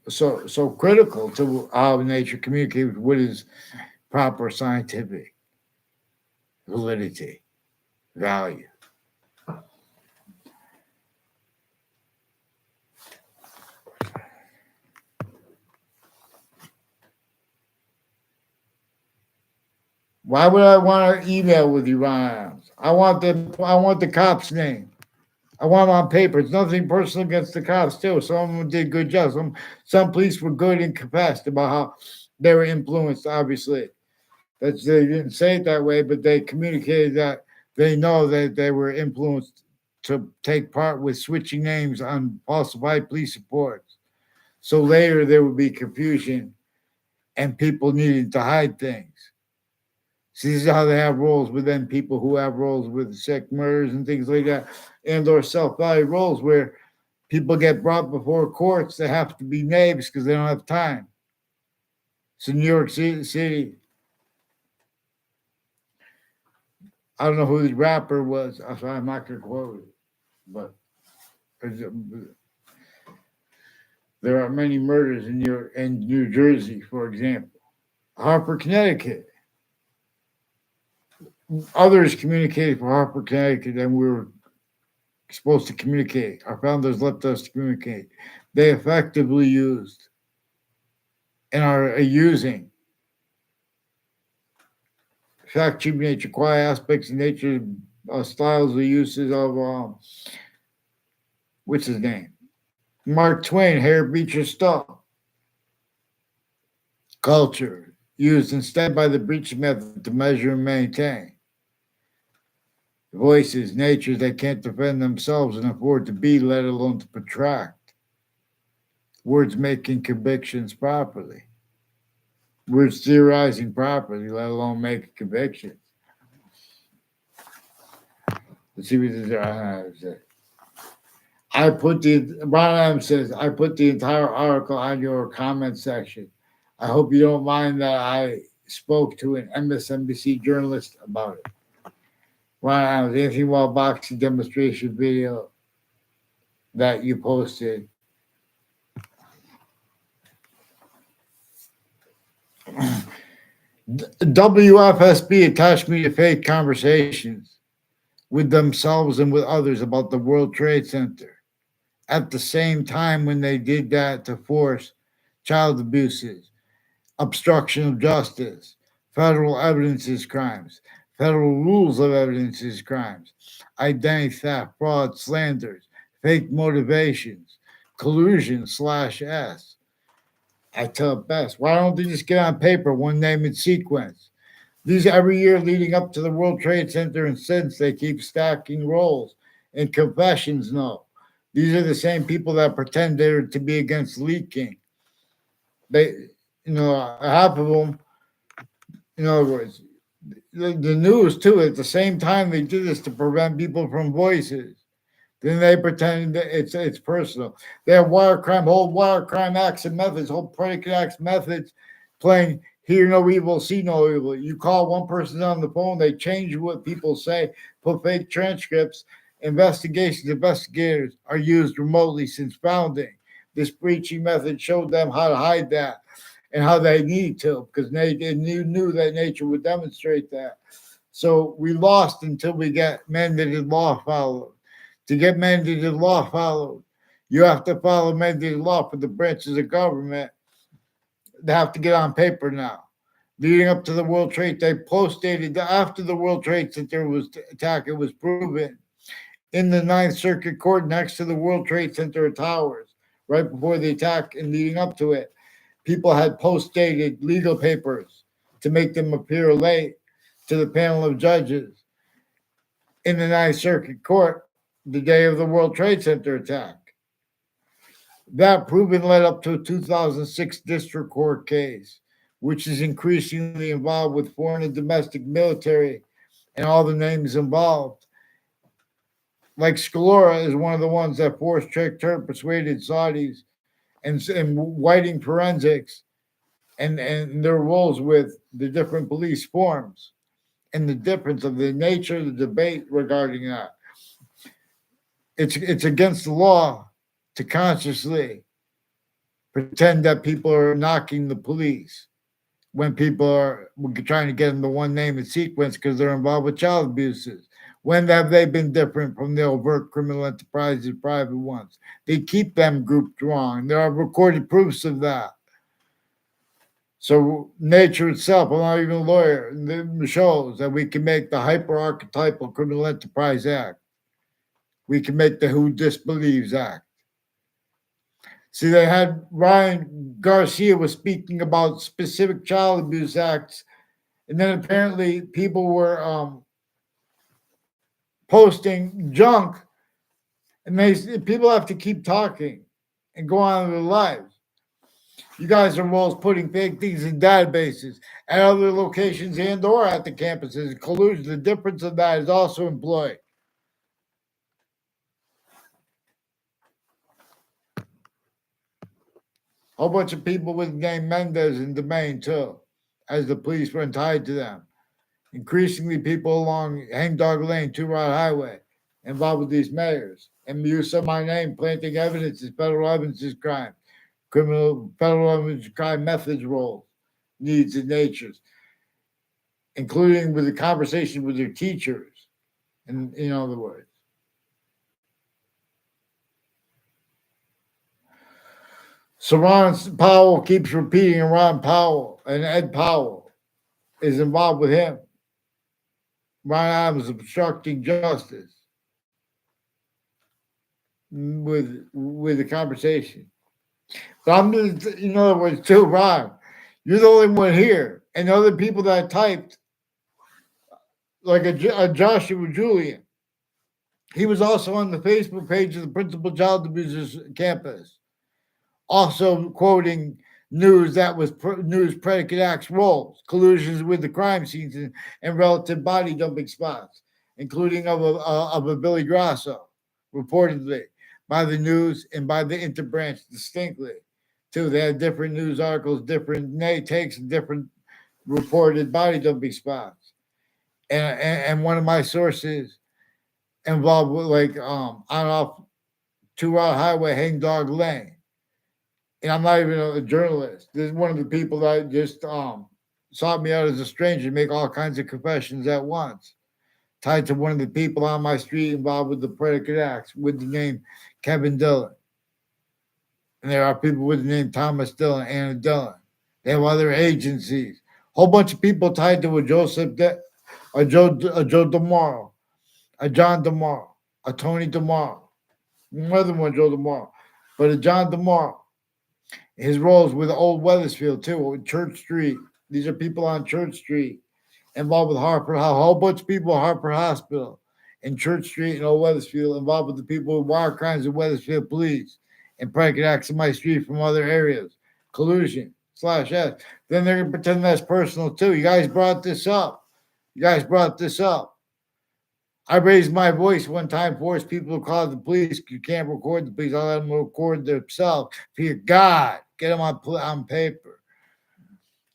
critical to how nature communicates with what is proper scientific validity, value. Why would I want to email with you, Ron Adams? I want the cop's name. I want them on paper. It's nothing personal against the cops, too. Some of them did good jobs. Some police were good and confessed about how they were influenced, obviously. They didn't say it that way, but they communicated that they know that they were influenced to take part with switching names on falsified police reports. So later there would be confusion and people needed to hide things. See, this is how they have roles within people who have roles with sick murders and things like that, and or self-value roles where people get brought before courts. They have to be names because they don't have time. So New York City, I don't know who the rapper was. I'm not going to quote it, but there are many murders in New Jersey, for example. Harper, Connecticut. Others communicated for Harper, Connecticut, and we were supposed to communicate. Our founders left us to communicate. They effectively used and are using fact, human nature, quiet aspects of nature, styles or uses of what's his name? Mark Twain, hair, beecher, stuff. Culture used instead by the breaching method to measure and maintain. Voices, natures that can't defend themselves and afford to be, let alone to protract. Words making convictions properly. Words theorizing properly, let alone making convictions. Let's see what this says. Brian Adams says, I put the entire article on your comment section. I hope you don't mind that I spoke to an MSNBC journalist about it. Brian Adams, anything about boxing demonstration video that you posted? WFSB attached me to fake conversations with themselves and with others about the World Trade Center. At the same time, when they did that to force child abuses, obstruction of justice, federal evidences crimes, federal rules of evidences crimes, identity theft, fraud, slanders, fake motivations, collusion/S. I tell it best. Why don't they just get on paper, one name and sequence? These every year leading up to the World Trade Center, and since they keep stacking roles and confessions. No, these are the same people that pretend they're to be against leaking. They, half of them. In other words, the news too. At the same time, they do this to prevent people from voices. Then they pretend that it's personal. They have whole wire crime acts and methods, whole predicate acts methods, playing hear no evil, see no evil. You call one person on the phone, they change what people say, put fake transcripts. Investigators are used remotely since founding. This breaching method showed them how to hide that and how they need to, because they knew that nature would demonstrate that. So we lost until we get mandated law followed. To get mandated law followed, you have to follow mandated law for the branches of government. They have to get on paper now. Leading up to the World Trade, they post-dated after the World Trade Center was attacked. It was proven in the Ninth Circuit Court next to the World Trade Center towers, right before the attack and leading up to it. People had post-dated legal papers to make them appear late to the panel of judges in the Ninth Circuit Court the day of the World Trade Center attack. That proven led up to a 2006 district court case, which is increasingly involved with foreign and domestic military and all the names involved. Like Scalora is one of the ones that forced Czech Turk persuaded Saudis and whiting forensics and their roles with the different police forms and the difference of the nature of the debate regarding that. It's against the law to consciously pretend that people are knocking the police when people are trying to get them the one name and sequence because they're involved with child abuses. When have they been different from the overt criminal enterprises, private ones? They keep them grouped wrong. There are recorded proofs of that. So nature itself, I'm not even a lawyer, shows that we can make the hyper-archetypal criminal enterprise act. We can make the Who Disbelieves Act. See, they had Ryan Garcia was speaking about specific child abuse acts, and then apparently people were posting junk, and people have to keep talking and go on with their lives. You guys are always putting fake things in databases at other locations and or at the campuses. Collusion, the difference of that is also employed. A whole bunch of people with the name Mendez in Domain, too, as the police were tied to them. Increasingly, people along Hangdog Lane, Two Rod Highway, involved with these mayors. And use of my name, planting evidence is federal evidence is crime. Federal evidence crime methods, roles, needs, and natures, including with the conversation with their teachers, and in other words. So Ron Powell keeps repeating, and Ron Powell and Ed Powell is involved with him. Ron Adams obstructing justice with the conversation. But I'm just, in other words, too, Ron, you're the only one here. And other people that typed, like a Joshua Julian, he was also on the Facebook page of the Principal Child Abusers Campus. Also quoting news that was news predicate acts roles, collusions with the crime scenes and relative body dumping spots, including of a Billy Grasso, reportedly by the news and by the interbranch distinctly. Too, they had different news articles, different takes, and different reported body dumping spots. And one of my sources involved with like on off 2 Route Highway, Hangdog Lane. And I'm not even a journalist. This is one of the people that just sought me out as a stranger, make all kinds of confessions at once, tied to one of the people on my street involved with the predicate acts with the name Kevin Dillon. And there are people with the name Thomas Dillon, Anna Dillon. They have other agencies. Whole bunch of people tied to a Joe DeMauro, a John DeMauro, a Tony DeMauro, more than one Joe DeMauro, but a John DeMauro. His roles with Old Wethersfield too, Church Street. These are people on Church Street involved with Harper. A whole bunch of people at Harper Hospital and Church Street and Old Wethersfield involved with the people with wire crimes of Wethersfield police and predicate acts in my street from other areas. Collusion /S. Then they're gonna pretend that's personal too. You guys brought this up. You guys brought this up. I raised my voice one time, forced people to call the police. You can't record the police. I'll let them record themselves. Fear God, get them on paper.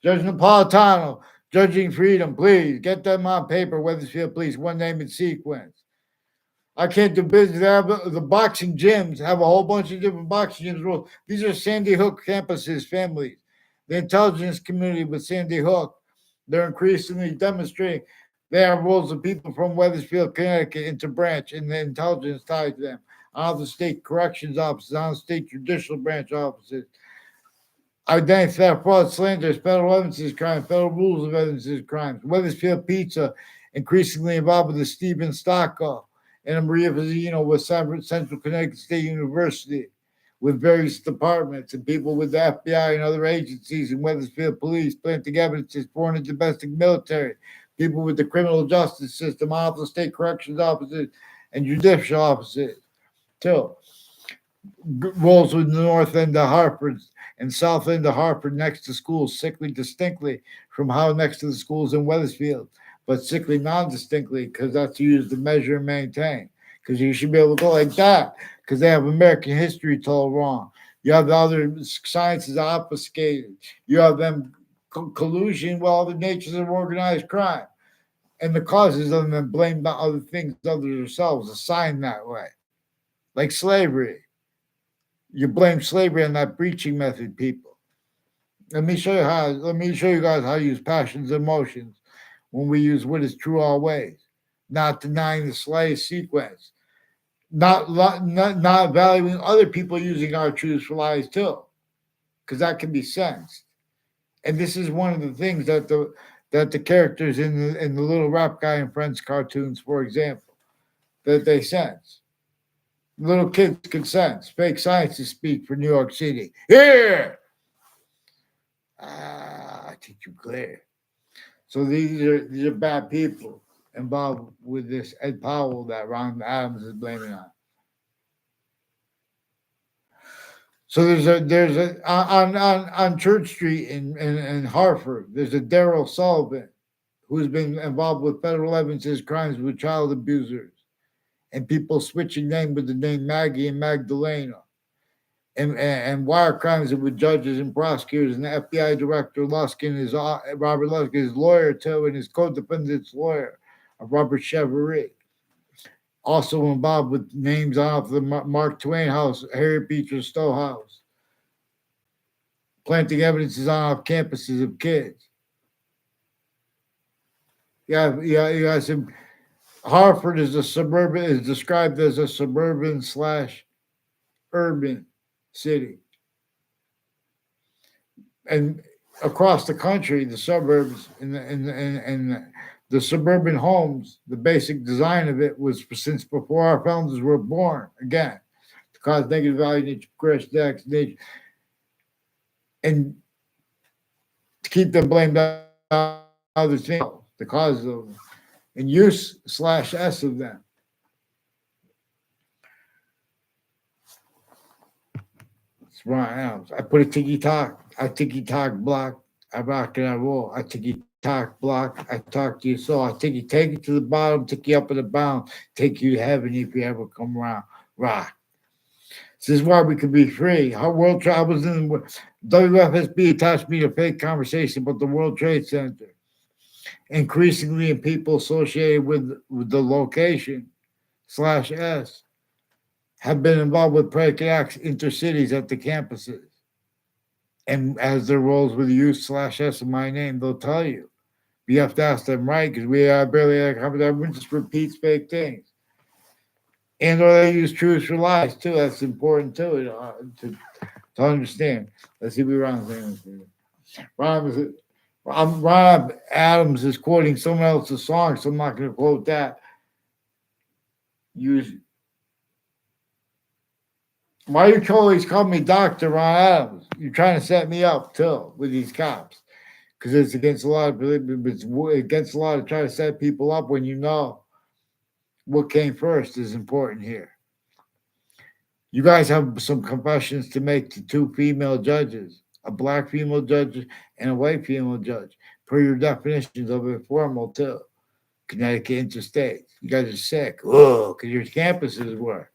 Judge Napolitano, Judging Freedom, please get them on paper. Wethersfield Police, one name in sequence. I can't do business. They have the boxing gyms have a whole bunch of different boxing gyms rules. These are Sandy Hook campuses, families. The intelligence community with Sandy Hook, they're increasingly demonstrating they have rules of people from Wethersfield, Connecticut into branch and the intelligence tied to them. On the state corrections offices, on the state judicial branch offices. Identity theft, fraud, slander, federal evidences crimes, federal rules of evidences crimes. Wethersfield Pizza, increasingly involved with the Stephen Stocko and Maria Vizino with Central Connecticut State University, with various departments and people with the FBI and other agencies and Wethersfield Police, planting evidences, foreign and domestic military, people with the criminal justice system, off the state corrections offices and judicial offices, too. Rolls with the north end of Hartford and south end of Hartford next to schools, sickly distinctly from how next to the schools in Wethersfield, but sickly non-distinctly because that's used to measure and maintain. Because you should be able to go like that because they have American history told wrong. You have the other sciences obfuscated. You have them collusion with all the natures of organized crime. And the causes of them blamed on other things other than themselves, assigned that way. Like slavery. You blame slavery on that breaching method, people. Let me show you guys how to use passions and emotions when we use what is true always, not denying the slightest sequence, not valuing other people using our truths for lies too, because that can be sensed. And this is one of the things that the characters in the Little Rap Guy and Friends cartoons, for example, that they sense. Little kids can sense. Fake scientists speak for New York City. Here! I think you're clear. So these are bad people involved with this Ed Powell that Ron Adams is blaming on. So there's a on Church Street in Hartford, there's a Daryl Sullivan who's been involved with federal evidences crimes with child abusers and people switching name with the name Maggie and Magdalena. And wire crimes with judges and prosecutors, and the FBI director Luskin is Robert Luskin, his lawyer too, and his co-defendant's lawyer, Robert Chevrolet. Also involved with names off the Mark Twain house, Harriet Beecher Stowe house, planting evidences on off campuses of kids. You got some. Hartford is described as a suburban / urban city. And across the country, the suburbs and the suburban homes, the basic design of it was since before our founders were born, again, to cause negative value nature, crash tax nature, and to keep them blamed on other things, the cause of them, and use /S of them. It's Ron Adams. I put a tiki-tock block, I rock and I roll. I tiki-tock block, I talk to your soul. I take it to the bottom, take you up in the bound, take you to heaven if you ever come around. Rock. This is why we could be free. Our world travels in the WFSB attached me to fake conversation about the World Trade Center. Increasingly in people associated with the location slash S have been involved with predicate acts intercities at the campuses. And as their roles with youth slash S in my name, they'll tell you. You have to ask them right because we are barely everyone just repeats fake things. And or they use truths for lies too. That's important too to understand. Let's see what Ron's saying. Ron Adams is quoting someone else's song, so I'm not going to quote that. Why you always call me Dr. Ron Adams? You're trying to set me up too with these cops. Because it's against a lot of trying to set people up when you know what came first is important here. You guys have some confessions to make to two female judges, a black female judge and a white female judge, per your definitions of informal too. Connecticut interstate. You guys are sick. Oh, because your campuses were.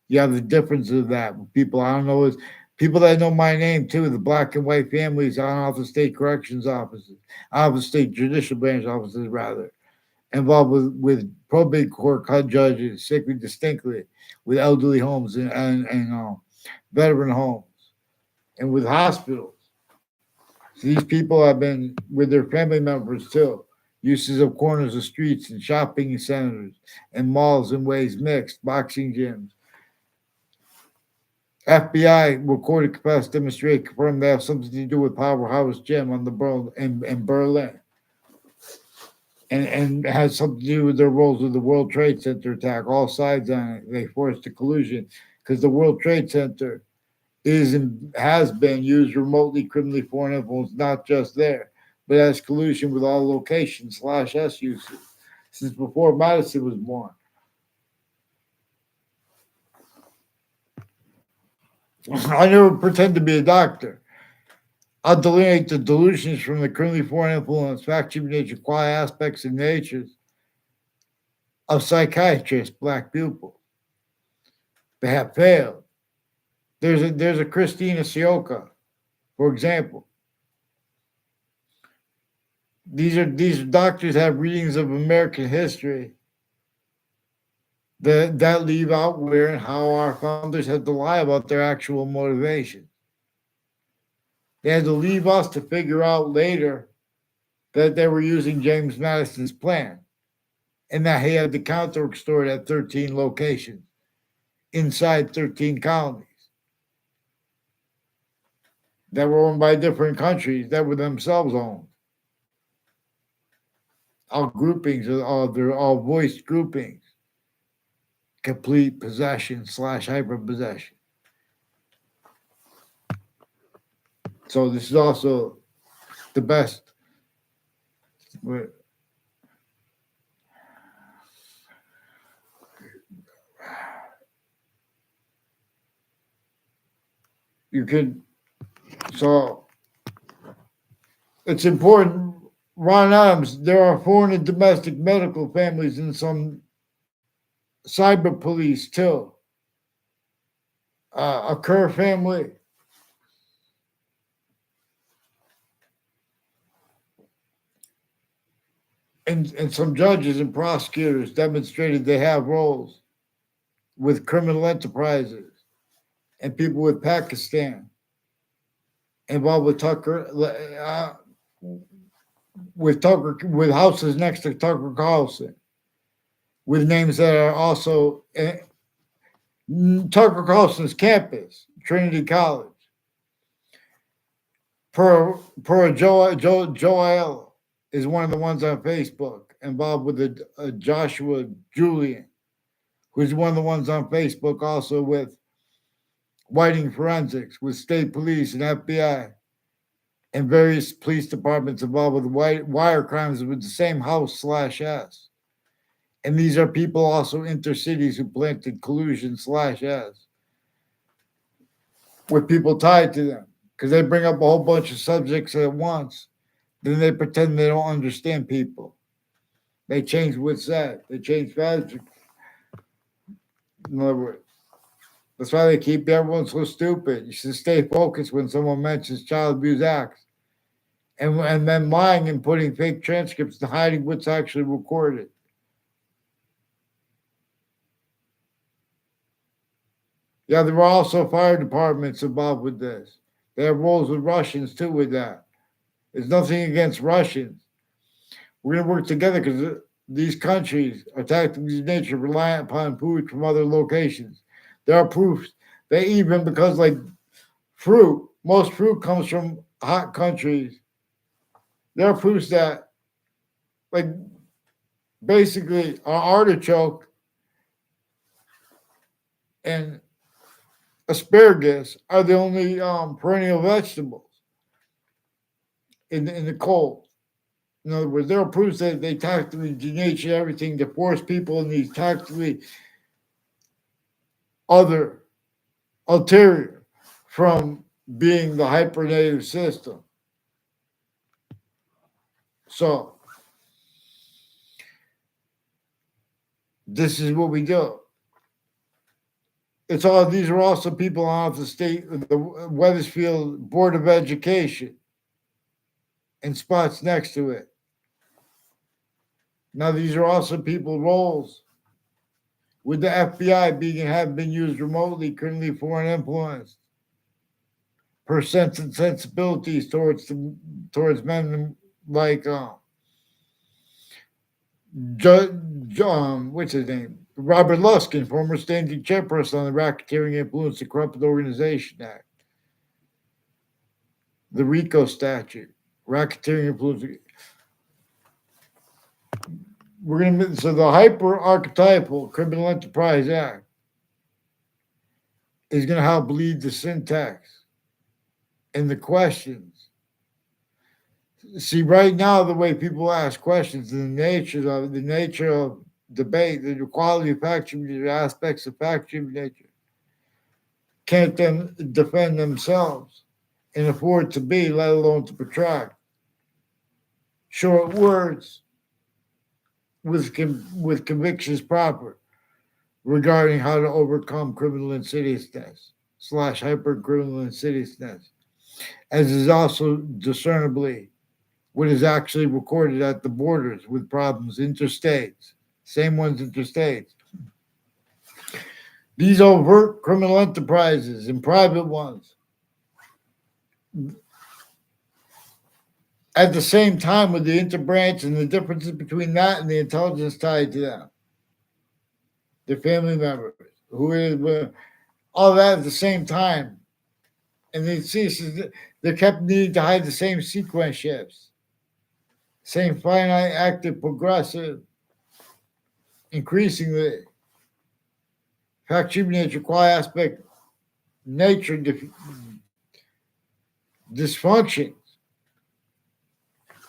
You have the difference of that. People I don't know is people that know my name too, the black and white families on off the state corrections offices, off the state judicial branch offices rather, involved with probate court judges, sickly distinctly, with elderly homes and veteran homes, and with hospitals. So these people have been with their family members too. Uses of corners of streets and shopping centers and malls in ways mixed, boxing gyms. FBI recorded capacity demonstrate confirmed they have something to do with Powerhouse Gym on the in Berlin. And has something to do with their roles with the World Trade Center attack. All sides on it. They forced a collusion because the World Trade Center is and has been used remotely criminally foreign influence, not just there, but as collusion with all locations slash S uses since before Madison was born. I never pretend to be a doctor. I'll delineate the delusions from the criminally foreign influence, factual nature, quiet aspects and natures of psychiatrists, black pupils. They have failed. There's a Christina Sioka, for example. These doctors have readings of American history that leave out where and how our founders had to lie about their actual motivation. They had to leave us to figure out later that they were using James Madison's plan and that he had the counter stored at 13 locations inside 13 colonies that were owned by different countries that were themselves owned. All groupings, they're all voiced groupings. Complete possession slash hyper possession. So this is also the best. You could, so it's important. Ron Adams, there are foreign and domestic medical families and some cyber police too. A Kerr family. And some judges and prosecutors demonstrated they have roles with criminal enterprises and people with Pakistan involved with houses next to Tucker Carlson, with names that are also Tucker Carlson's campus, Trinity College. Per Joel is one of the ones on Facebook involved with Joshua Julian, who's one of the ones on Facebook also with Whiting Forensics, with state police and FBI and various police departments involved with wire crimes with the same house slash S. And these are people also intercities who planted collusion slash S. with people tied to them because they bring up a whole bunch of subjects at once. Then they pretend they don't understand people. They change what's said. They change fast. In other words, that's why they keep everyone so stupid. You should stay focused when someone mentions child abuse acts. And then lying and putting fake transcripts and hiding what's actually recorded. Yeah, there were also fire departments involved with this. They have roles with Russians too with that. There's nothing against Russians. We're going to work together because these countries are tactically in nature reliant upon food from other locations. There are proofs that even because like fruit, most fruit comes from hot countries. There are proofs that like basically our artichoke and asparagus are the only perennial vegetables in the cold. In other words, there are proofs that they tactically denature everything to force people in these tactically other ulterior from being the hypernative system. So this is what we do. It's all these are also people off the state the Wethersfield Board of Education and spots next to it. Now these are also people roles with the FBI being and have been used remotely, currently foreign influence, per sensibilities towards men like what's his name? Robert Luskin, former standing chairperson on the Racketeering Influence and Corrupt Organization Act, the RICO statute, Racketeering Influence. So the hyper-archetypal Criminal Enterprise Act is going to help lead the syntax and the questions. See, right now, the way people ask questions, the nature of debate, the quality of fact-checking, the aspects of fact-checking nature, can't then defend themselves and afford to be, let alone to protract short words with convictions proper regarding how to overcome criminal insidiousness / hyper-criminal insidiousness, as is also discernibly what is actually recorded at the borders with problems interstates, same ones interstates. These overt criminal enterprises and private ones, at the same time with the interbranch and the differences between that and the intelligence tied to them, their family members, all that at the same time. And they're kept needing to hide the same sequence shifts, same finite, active, progressive, increasingly fact-checking nature, quality aspect, nature dysfunctions,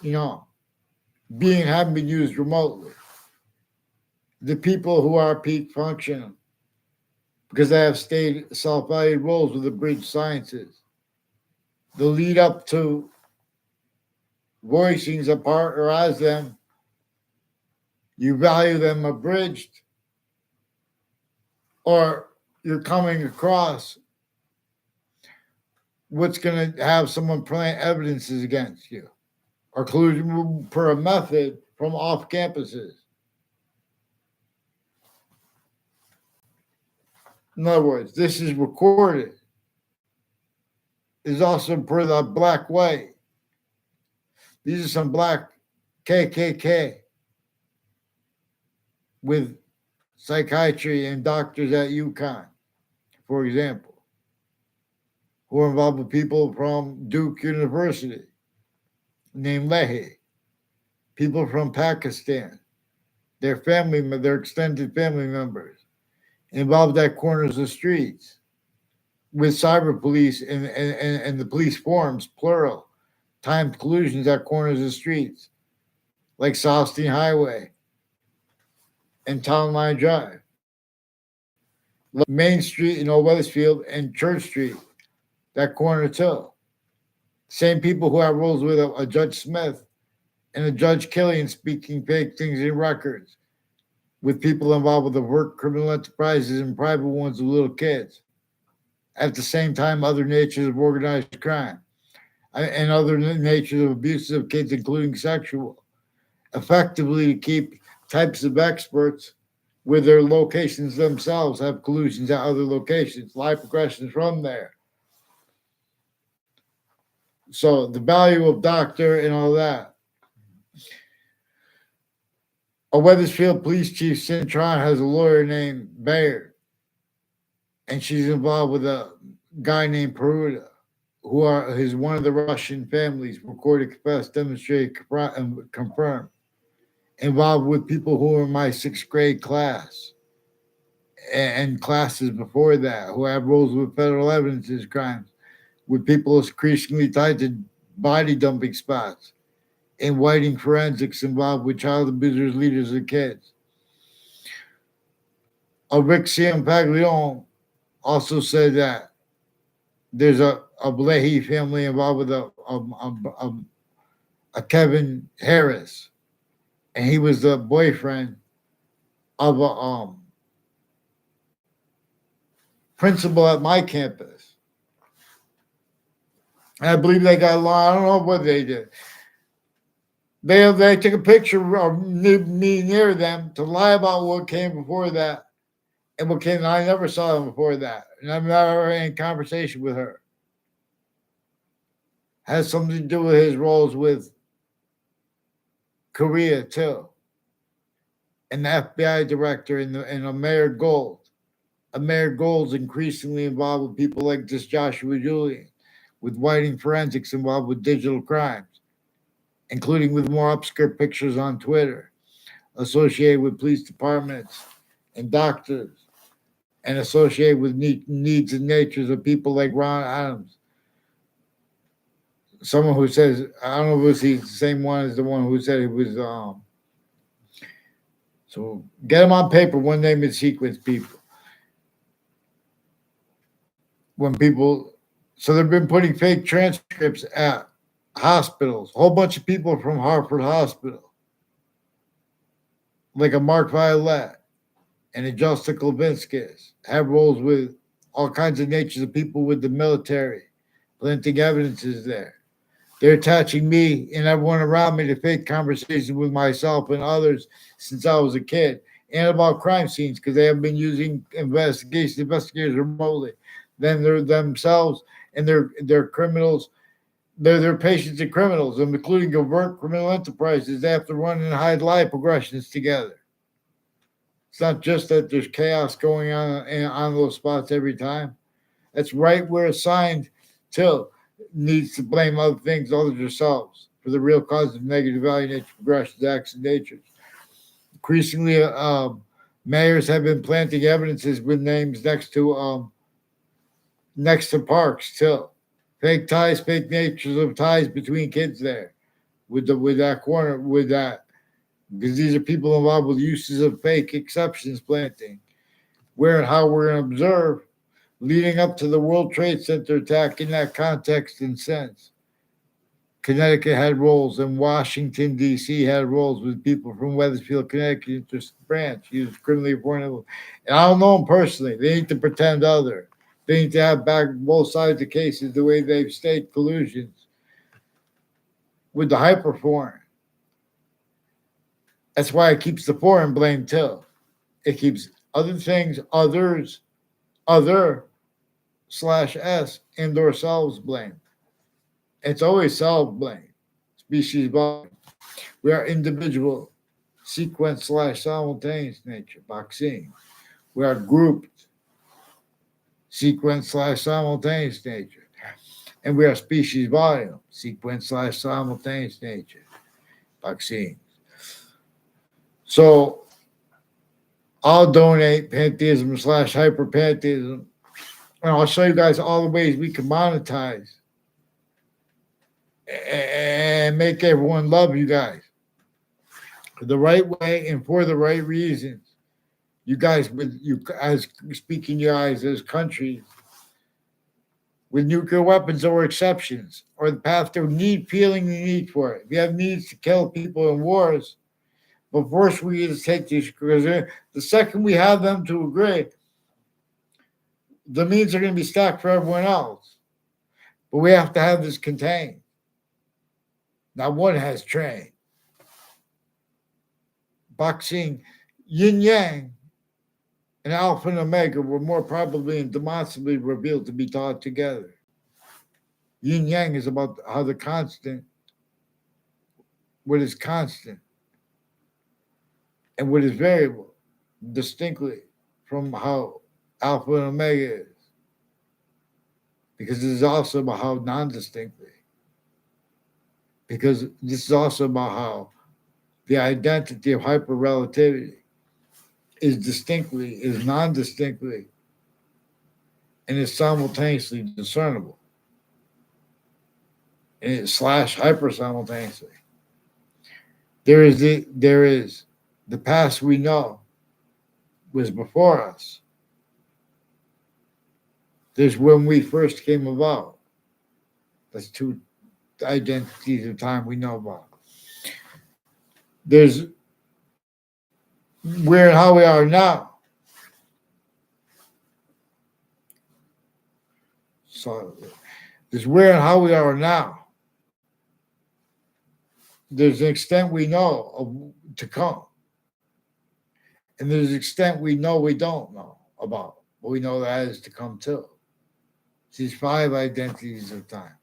having been used remotely. The people who are peak functioning because they have stayed self-valued roles with the bridge sciences. The lead up to voicings apart or as them, you value them abridged, or you're coming across what's going to have someone plant evidences against you, or collusion per a method from off campuses. In other words, this is recorded. Is also per the black way. These are some black KKK with psychiatry and doctors at UConn, for example, who are involved with people from Duke University, named Leahy, people from Pakistan, their extended family members, involved at corners of streets with cyber police and the police forms, plural, timed collusions at corners of streets, like Southstein Highway and Town Line Drive, Main Street in Old Wethersfield and Church Street, that corner too. Same people who have roles with a Judge Smith and a Judge Killian speaking fake things in records with people involved with overt criminal enterprises and private ones with little kids. At the same time, other natures of organized crime and other natures of abuses of kids, including sexual, effectively to keep types of experts with their locations themselves have collusions at other locations, live progressions from there. So the value of doctor and all that. A Wethersfield police chief, Cintron, has a lawyer named Baird, and she's involved with a guy named Peruta, who are his one of the Russian families, recorded, confessed, demonstrated, and confirmed, involved with people who are in my sixth grade class and classes before that, who have roles with federal evidences crimes, with people increasingly tied to body dumping spots, and whiting forensics involved with child abusers, leaders, and kids. Rixium Paglione also said that there's a Blehi family involved with a Kevin Harris, and he was the boyfriend of a principal at my campus. And I believe they got along. I don't know what they did. They took a picture of me near them to lie about what came before that, and what came. I never saw them before that, and I've never had any conversation with her. Has something to do with his roles with Korea too, and the FBI director and a Mayor Gold. A Mayor Gold's increasingly involved with people like this Joshua Julian, with whiting forensics involved with digital crimes, including with more obscure pictures on Twitter, associated with police departments and doctors, and associated with needs and natures of people like Ron Adams. Someone who says, I don't know if it was the same one as the one who said it was, so get them on paper, one name and sequence people. When people, so they've been putting fake transcripts at hospitals, a whole bunch of people from Hartford Hospital, like a Mark Violet and a Justin Klavinskis, have roles with all kinds of natures of people with the military, planting evidences there. They're attaching me and everyone around me to fake conversations with myself and others since I was a kid, and about crime scenes because they have been using investigators remotely. Then they're themselves and they're criminals. They're patients and criminals, including overt criminal enterprises. They have to run and hide life progressions together. It's not just that there's chaos going on those spots every time. That's right where assigned to needs to blame other things other than themselves for the real cause of negative value nature progressions, acts, and natures. Increasingly, mayors have been planting evidences with names next to parks too. Fake ties, fake natures of ties between kids there, with that corner with that, because these are people involved with uses of fake exceptions planting, where and how we're going to observe leading up to the World Trade Center attack in that context and sense. Connecticut had roles, and Washington, D.C. had roles with people from Wethersfield, Connecticut branch. He was criminally appointed. And I don't know him personally. They need to pretend other. They need to have back both sides of cases the way they've staked collusions with the hyper-foreign. That's why it keeps the foreign blame too. It keeps other things, others, other /s and or selves blame. It's always self blame. Species blame. We are individual, sequence / simultaneous nature, vaccine. We are grouped, sequence / simultaneous nature. And we are species volume, sequence / simultaneous nature, vaccine. So I'll donate pantheism / hyper-pantheism, and I'll show you guys all the ways we can monetize and make everyone love you guys the right way and for the right reasons. You guys, with you as speaking your eyes as countries, With nuclear weapons, there were exceptions, or the path to need, feeling the need for it. If you have needs to kill people in wars, but first we need to take these, because the second we have them to agree, the means are going to be stacked for everyone else. But we have to have this contained. Now, one has trained. Boxing, yin yang, and alpha and omega were more probably and demonstrably revealed to be taught together. Yin yang is about how the constant, what is constant, and what is variable, distinctly from how alpha and omega is. Because this is also about how non-distinctly. Because this is also about how the identity of hyper-relativity is non-distinctly, and is simultaneously discernible. And it's slash hyper simultaneously. There is the past we know was before us. There's when we first came about. That's two identities of time we know about. There's where and how we are now. So there's where and how we are now. There's an extent we know of to come. And there's an extent we know we don't know about, but we know that is to come too. It's these 5 identities of time.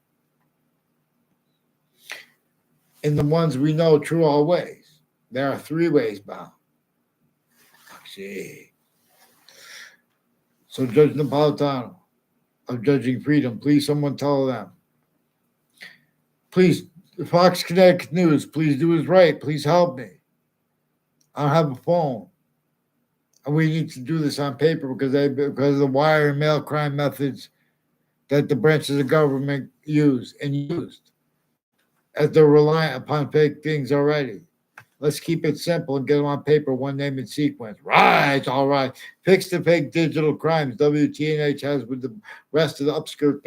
And the ones we know true all ways. There are 3 ways bound. See. So Judge Napolitano of Judging Freedom, please someone tell them. Please, Fox Connecticut News, please do us right. Please help me. I don't have a phone. And we need to do this on paper because of the wire and mail crime methods that the branches of government use and used, as they're reliant upon fake things already. Let's keep it simple and get them on paper, one name and sequence. Right, all right. Fix the fake digital crimes WTNH has with the rest of the upskirt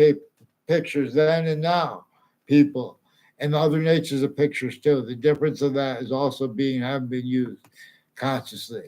pictures then and now, people. And the other natures of pictures too. The difference of that is also having been used consciously.